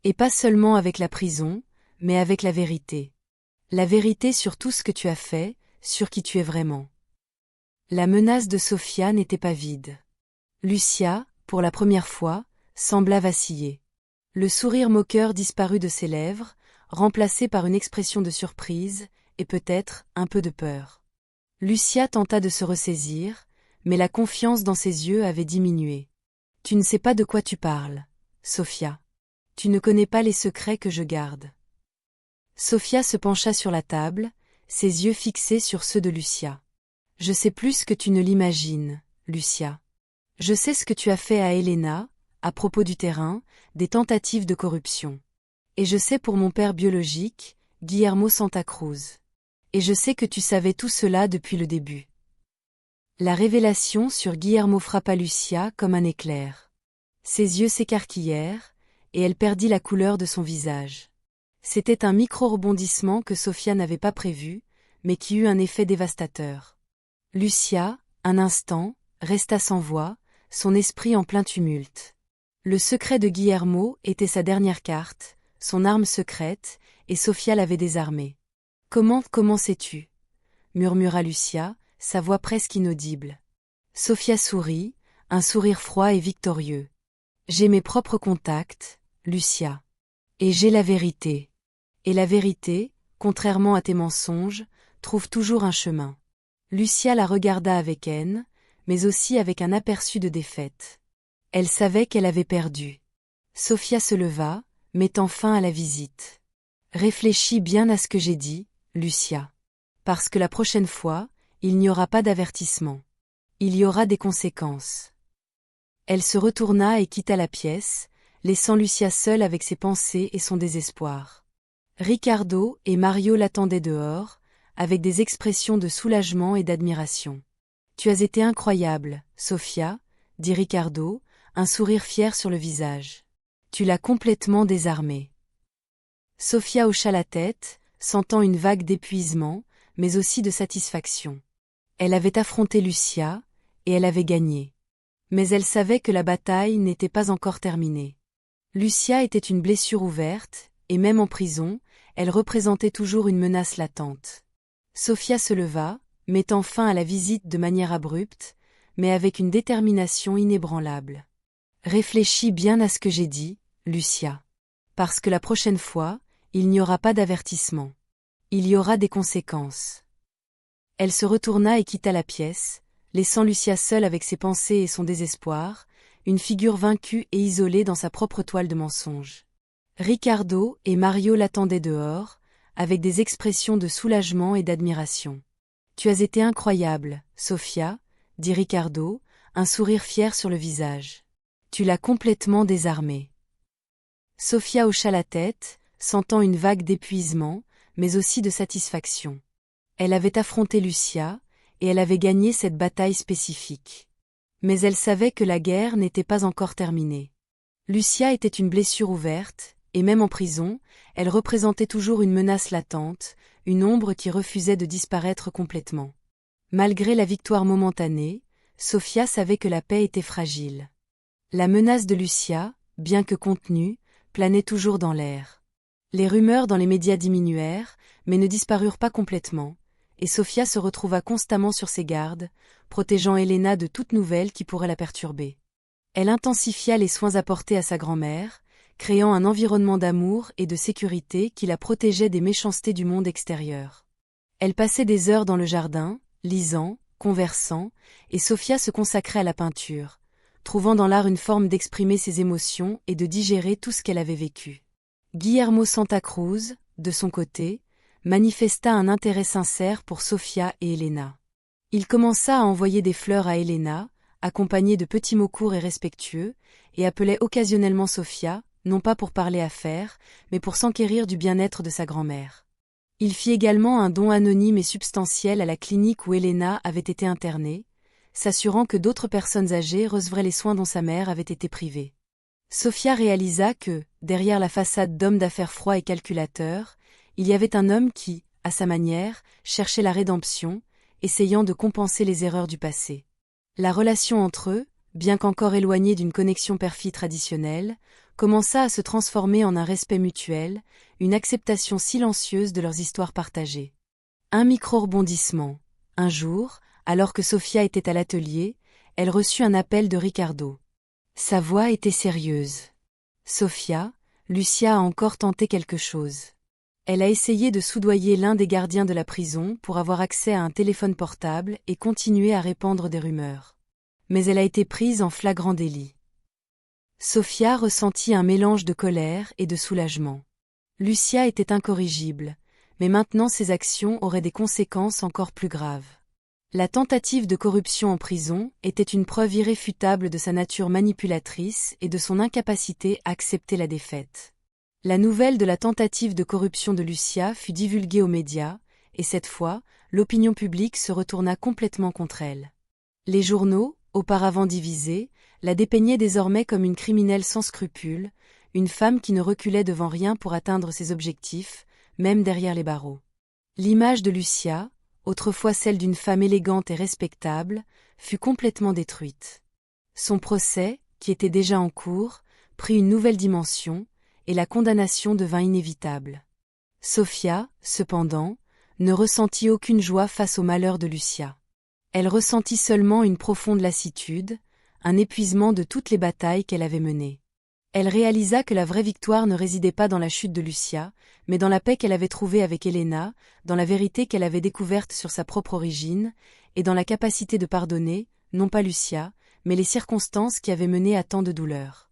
Speaker 1: Et pas seulement avec la prison, mais avec la vérité. La vérité sur tout ce que tu as fait, sur qui tu es vraiment. » La menace de Sofia n'était pas vide. Lucia, pour la première fois, sembla vaciller. Le sourire moqueur disparut de ses lèvres, remplacé par une expression de surprise, et peut-être un peu de peur. Lucia tenta de se ressaisir, mais la confiance dans ses yeux avait diminué. « Tu ne sais pas de quoi tu parles, Sofia. Tu ne connais pas les secrets que je garde. » Sofia se pencha sur la table, ses yeux fixés sur ceux de Lucia. « Je sais plus que tu ne l'imagines, Lucia. Je sais ce que tu as fait à Helena, à propos du terrain, des tentatives de corruption. Et je sais pour mon père biologique, Guillermo Santa Cruz. Et je sais que tu savais tout cela depuis le début. » La révélation sur Guillermo frappa Lucia comme un éclair. Ses yeux s'écarquillèrent, et elle perdit la couleur de son visage. C'était un micro-rebondissement que Sofia n'avait pas prévu, mais qui eut un effet dévastateur. Lucia, un instant, resta sans voix, son esprit en plein tumulte. Le secret de Guillermo était sa dernière carte, son arme secrète, et Sofia l'avait désarmée. « Comment sais-tu » murmura Lucia, sa voix presque inaudible. Sofia sourit, un sourire froid et victorieux. « J'ai mes propres contacts, Lucia. Et j'ai la vérité. Et la vérité, contrairement à tes mensonges, trouve toujours un chemin. » Lucia la regarda avec haine, mais aussi avec un aperçu de défaite. Elle savait qu'elle avait perdu. Sofia se leva, mettant fin à la visite. « Réfléchis bien à ce que j'ai dit, Lucia. Parce que la prochaine fois, il n'y aura pas d'avertissement. Il y aura des conséquences. » Elle se retourna et quitta la pièce, laissant Lucia seule avec ses pensées et son désespoir. Ricardo et Mario l'attendaient dehors, avec des expressions de soulagement et d'admiration. « Tu as été incroyable, Sofia, » dit Ricardo, un sourire fier sur le visage. « Tu l'as complètement désarmée. » Sofia hocha la tête, sentant une vague d'épuisement, mais aussi de satisfaction. Elle avait affronté Lucia, et elle avait gagné. Mais elle savait que la bataille n'était pas encore terminée. Lucia était une blessure ouverte, et même en prison, elle représentait toujours une menace latente. Sofia se leva, mettant fin à la visite de manière abrupte, mais avec une détermination inébranlable. « Réfléchis bien à ce que j'ai dit, Lucia. Parce que la prochaine fois, il n'y aura pas d'avertissement. Il y aura des conséquences. » Elle se retourna et quitta la pièce, laissant Lucia seule avec ses pensées et son désespoir, une figure vaincue et isolée dans sa propre toile de mensonges. Ricardo et Mario l'attendaient dehors, avec des expressions de soulagement et d'admiration. « Tu as été incroyable, Sofia, » dit Ricardo, un sourire fier sur le visage. « Tu l'as complètement désarmée. » Sofia hocha la tête, sentant une vague d'épuisement, mais aussi de satisfaction. Elle avait affronté Lucia, et elle avait gagné cette bataille spécifique. Mais elle savait que la guerre n'était pas encore terminée. Lucia était une blessure ouverte, et même en prison, elle représentait toujours une menace latente, une ombre qui refusait de disparaître complètement. Malgré la victoire momentanée, Sofia savait que la paix était fragile. La menace de Lucia, bien que contenue, planait toujours dans l'air. Les rumeurs dans les médias diminuèrent, mais ne disparurent pas complètement, et Sofia se retrouva constamment sur ses gardes, protégeant Elena de toute nouvelle qui pourrait la perturber. Elle intensifia les soins apportés à sa grand-mère, créant un environnement d'amour et de sécurité qui la protégeait des méchancetés du monde extérieur. Elle passait des heures dans le jardin, lisant, conversant, et Sofia se consacrait à la peinture, trouvant dans l'art une forme d'exprimer ses émotions et de digérer tout ce qu'elle avait vécu. Guillermo Santa Cruz, de son côté, manifesta un intérêt sincère pour Sofia et Elena. Il commença à envoyer des fleurs à Elena, accompagné de petits mots courts et respectueux, et appelait occasionnellement Sofia, non pas pour parler affaires, mais pour s'enquérir du bien-être de sa grand-mère. Il fit également un don anonyme et substantiel à la clinique où Elena avait été internée, s'assurant que d'autres personnes âgées recevraient les soins dont sa mère avait été privée. Sofia réalisa que, derrière la façade d'homme d'affaires froid et calculateur, il y avait un homme qui, à sa manière, cherchait la rédemption, essayant de compenser les erreurs du passé. La relation entre eux, bien qu'encore éloignée d'une connexion père-fille traditionnelle, commença à se transformer en un respect mutuel, une acceptation silencieuse de leurs histoires partagées. Un micro-rebondissement. Un jour, alors que Sofia était à l'atelier, elle reçut un appel de Ricardo. Sa voix était sérieuse. « Sofia, Lucia a encore tenté quelque chose. Elle a essayé de soudoyer l'un des gardiens de la prison pour avoir accès à un téléphone portable et continuer à répandre des rumeurs. Mais elle a été prise en flagrant délit. » Sofia ressentit un mélange de colère et de soulagement. Lucia était incorrigible, mais maintenant ses actions auraient des conséquences encore plus graves. La tentative de corruption en prison était une preuve irréfutable de sa nature manipulatrice et de son incapacité à accepter la défaite. La nouvelle de la tentative de corruption de Lucia fut divulguée aux médias, et cette fois, l'opinion publique se retourna complètement contre elle. Les journaux, auparavant divisés, la dépeignaient désormais comme une criminelle sans scrupules, une femme qui ne reculait devant rien pour atteindre ses objectifs, même derrière les barreaux. L'image de Lucia, autrefois celle d'une femme élégante et respectable, fut complètement détruite. Son procès, qui était déjà en cours, prit une nouvelle dimension, et la condamnation devint inévitable. Sophia, cependant, ne ressentit aucune joie face au malheur de Lucia. Elle ressentit seulement une profonde lassitude, un épuisement de toutes les batailles qu'elle avait menées. Elle réalisa que la vraie victoire ne résidait pas dans la chute de Lucia, mais dans la paix qu'elle avait trouvée avec Helena, dans la vérité qu'elle avait découverte sur sa propre origine, et dans la capacité de pardonner, non pas Lucia, mais les circonstances qui avaient mené à tant de douleurs.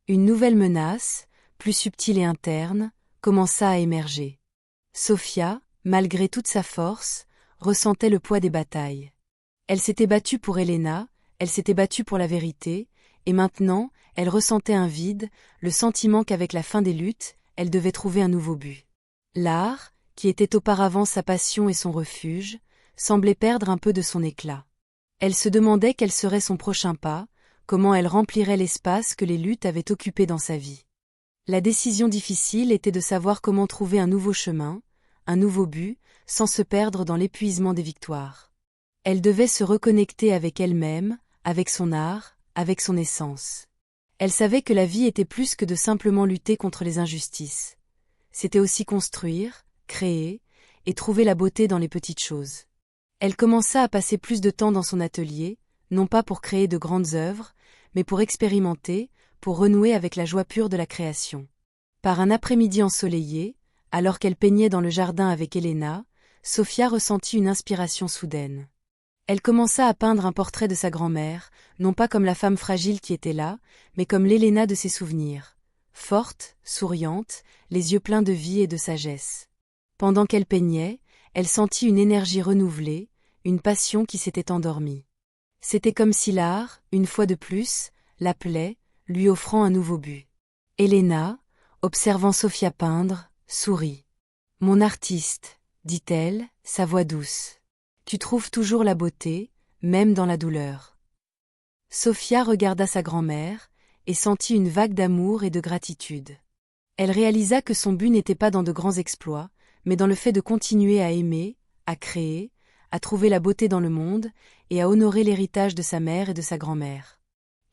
Speaker 1: Une nouvelle menace, plus subtile et interne, commença à émerger. Sophia, malgré toute sa force, ressentait le poids des batailles. Elle s'était battue pour Helena, elle s'était battue pour la vérité, et maintenant, elle ressentait un vide, le sentiment qu'avec la fin des luttes, elle devait trouver un nouveau but. L'art, qui était auparavant sa passion et son refuge, semblait perdre un peu de son éclat. Elle se demandait quel serait son prochain pas, comment elle remplirait l'espace que les luttes avaient occupé dans sa vie. La décision difficile était de savoir comment trouver un nouveau chemin, un nouveau but, sans se perdre dans l'épuisement des victoires. Elle devait se reconnecter avec elle-même, avec son art, avec son essence. Elle savait que la vie était plus que de simplement lutter contre les injustices. C'était aussi construire, créer, et trouver la beauté dans les petites choses. Elle commença à passer plus de temps dans son atelier, non pas pour créer de grandes œuvres, mais pour expérimenter, pour renouer avec la joie pure de la création. Par un après-midi ensoleillé, alors qu'elle peignait dans le jardin avec Helena, Sophia ressentit une inspiration soudaine. Elle commença à peindre un portrait de sa grand-mère, non pas comme la femme fragile qui était là, mais comme l'Helena de ses souvenirs. Forte, souriante, les yeux pleins de vie et de sagesse. Pendant qu'elle peignait, elle sentit une énergie renouvelée, une passion qui s'était endormie. C'était comme si l'art, une fois de plus, l'appelait, lui offrant un nouveau but. Helena, observant Sophia peindre, sourit. « Mon artiste, dit-elle, sa voix douce. Tu trouves toujours la beauté, même dans la douleur. » Sophia regarda sa grand-mère, et sentit une vague d'amour et de gratitude. Elle réalisa que son but n'était pas dans de grands exploits, mais dans le fait de continuer à aimer, à créer, à trouver la beauté dans le monde, et à honorer l'héritage de sa mère et de sa grand-mère.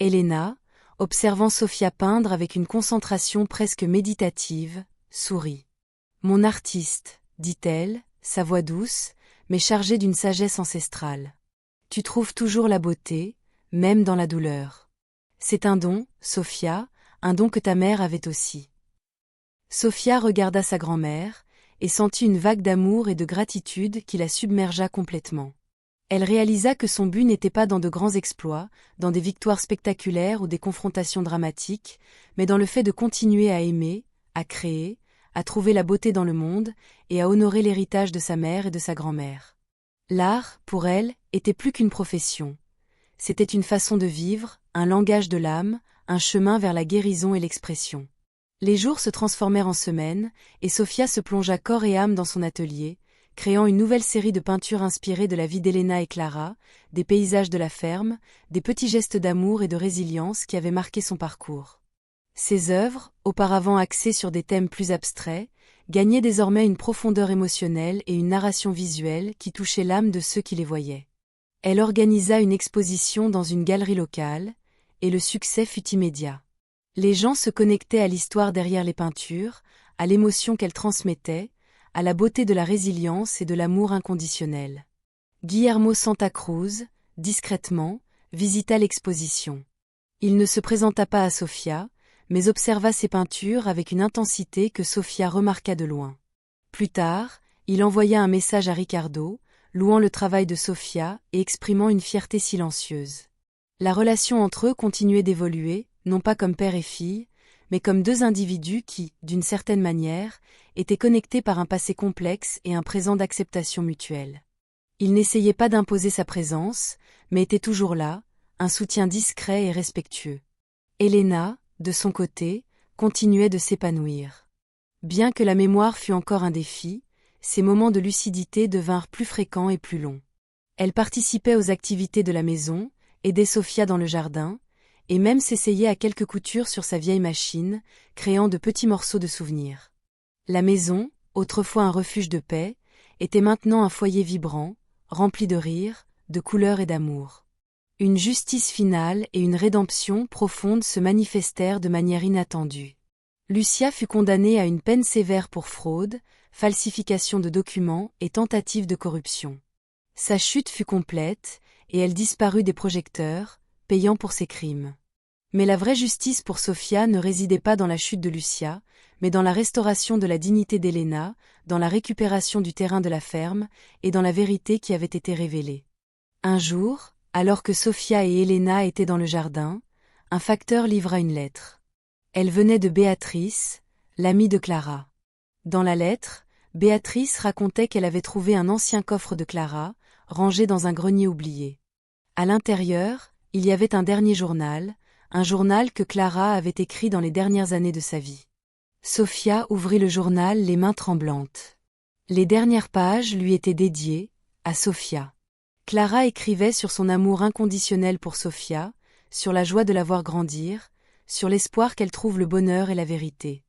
Speaker 1: Helena, observant Sophia peindre avec une concentration presque méditative, sourit. « Mon artiste, dit-elle, sa voix douce, mais chargée d'une sagesse ancestrale. Tu trouves toujours la beauté, même dans la douleur. C'est un don, Sophia, un don que ta mère avait aussi. » Sophia regarda sa grand-mère, et sentit une vague d'amour et de gratitude qui la submergea complètement. Elle réalisa que son but n'était pas dans de grands exploits, dans des victoires spectaculaires ou des confrontations dramatiques, mais dans le fait de continuer à aimer, à créer, à trouver la beauté dans le monde, et à honorer l'héritage de sa mère et de sa grand-mère. L'art, pour elle, était plus qu'une profession. C'était une façon de vivre, un langage de l'âme, un chemin vers la guérison et l'expression. Les jours se transformèrent en semaines, et Sophia se plongea corps et âme dans son atelier, créant une nouvelle série de peintures inspirées de la vie d'Helena et Clara, des paysages de la ferme, des petits gestes d'amour et de résilience qui avaient marqué son parcours. Ses œuvres, auparavant axées sur des thèmes plus abstraits, gagnaient désormais une profondeur émotionnelle et une narration visuelle qui touchait l'âme de ceux qui les voyaient. Elle organisa une exposition dans une galerie locale, et le succès fut immédiat. Les gens se connectaient à l'histoire derrière les peintures, à l'émotion qu'elles transmettaient, à la beauté de la résilience et de l'amour inconditionnel. Guillermo Santa Cruz, discrètement, visita l'exposition. Il ne se présenta pas à Sophia, mais observa ses peintures avec une intensité que Sophia remarqua de loin. Plus tard, il envoya un message à Ricardo, louant le travail de Sophia et exprimant une fierté silencieuse. La relation entre eux continuait d'évoluer, non pas comme père et fille, mais comme deux individus qui, d'une certaine manière, étaient connectés par un passé complexe et un présent d'acceptation mutuelle. Il n'essayait pas d'imposer sa présence, mais était toujours là, un soutien discret et respectueux. Helena, de son côté, continuait de s'épanouir. Bien que la mémoire fût encore un défi, ses moments de lucidité devinrent plus fréquents et plus longs. Elle participait aux activités de la maison, aidait Sophia dans le jardin, et même s'essayait à quelques coutures sur sa vieille machine, créant de petits morceaux de souvenirs. La maison, autrefois un refuge de paix, était maintenant un foyer vibrant, rempli de rires, de couleurs et d'amour. Une justice finale et une rédemption profonde se manifestèrent de manière inattendue. Lucia fut condamnée à une peine sévère pour fraude, falsification de documents et tentative de corruption. Sa chute fut complète, et elle disparut des projecteurs, payant pour ses crimes. Mais la vraie justice pour Sofia ne résidait pas dans la chute de Lucia, mais dans la restauration de la dignité d'Helena, dans la récupération du terrain de la ferme, et dans la vérité qui avait été révélée. Un jour, alors que Sofia et Helena étaient dans le jardin, un facteur livra une lettre. Elle venait de Béatrice, l'amie de Clara. Dans la lettre, Béatrice racontait qu'elle avait trouvé un ancien coffre de Clara, rangé dans un grenier oublié. À l'intérieur, il y avait un dernier journal, un journal que Clara avait écrit dans les dernières années de sa vie. Sofia ouvrit le journal les mains tremblantes. Les dernières pages lui étaient dédiées, à Sofia. Clara écrivait sur son amour inconditionnel pour Sofia, sur la joie de la voir grandir, sur l'espoir qu'elle trouve le bonheur et la vérité.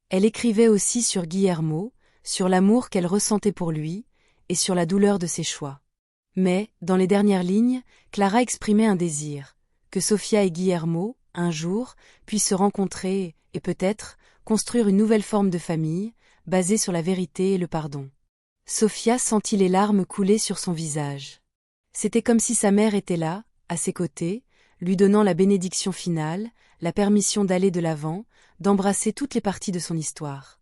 Speaker 1: Elle écrivait aussi sur Guillermo, sur l'amour qu'elle ressentait pour lui, et sur la douleur de ses choix. Mais, dans les dernières lignes, Clara exprimait un désir, que Sofia et Guillermo, un jour, puissent se rencontrer et peut-être construire une nouvelle forme de famille, basée sur la vérité et le pardon. Sofia sentit les larmes couler sur son visage. C'était comme si sa mère était là, à ses côtés, lui donnant la bénédiction finale, la permission d'aller de l'avant, d'embrasser toutes les parties de son histoire.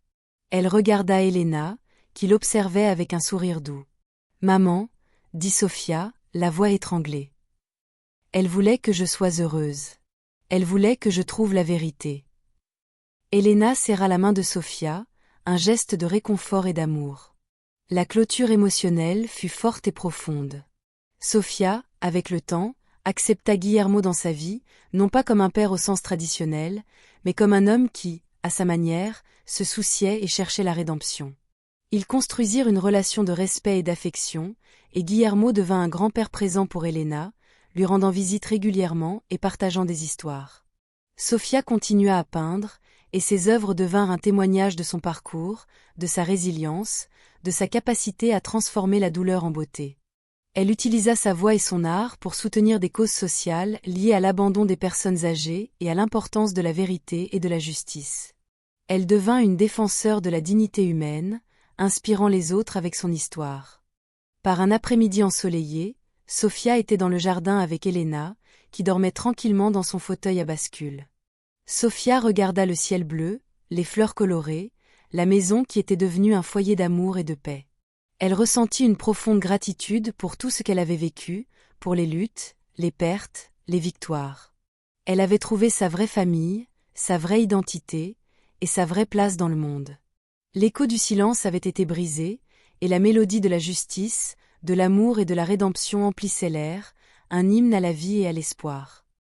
Speaker 1: Elle regarda Helena, qui l'observait avec un sourire doux. « Maman », dit Sofia, la voix étranglée. Elle voulait que je sois heureuse. Elle voulait que je trouve la vérité. Helena serra la main de Sofia, un geste de réconfort et d'amour. La clôture émotionnelle fut forte et profonde. Sofia, avec le temps, accepta Guillermo dans sa vie, non pas comme un père au sens traditionnel, mais comme un homme qui, à sa manière, se souciait et cherchait la rédemption. Ils construisirent une relation de respect et d'affection, et Guillermo devint un grand-père présent pour Helena, lui rendant visite régulièrement et partageant des histoires. Sofia continua à peindre, et ses œuvres devinrent un témoignage de son parcours, de sa résilience, de sa capacité à transformer la douleur en beauté. Elle utilisa sa voix et son art pour soutenir des causes sociales liées à l'abandon des personnes âgées et à l'importance de la vérité et de la justice. Elle devint une défenseur de la dignité humaine, inspirant les autres avec son histoire. Par un après-midi ensoleillé, Sofia était dans le jardin avec Helena, qui dormait tranquillement dans son fauteuil à bascule. Sofia regarda le ciel bleu, les fleurs colorées, la maison qui était devenue un foyer d'amour et de paix. Elle ressentit une profonde gratitude pour tout ce qu'elle avait vécu, pour les luttes, les pertes, les victoires. Elle avait trouvé sa vraie famille, sa vraie identité, et sa vraie place dans le monde. L'écho du silence avait été brisé, et la mélodie de la justice, de l'amour et de la rédemption emplissait l'air, un hymne à la vie et à l'espoir.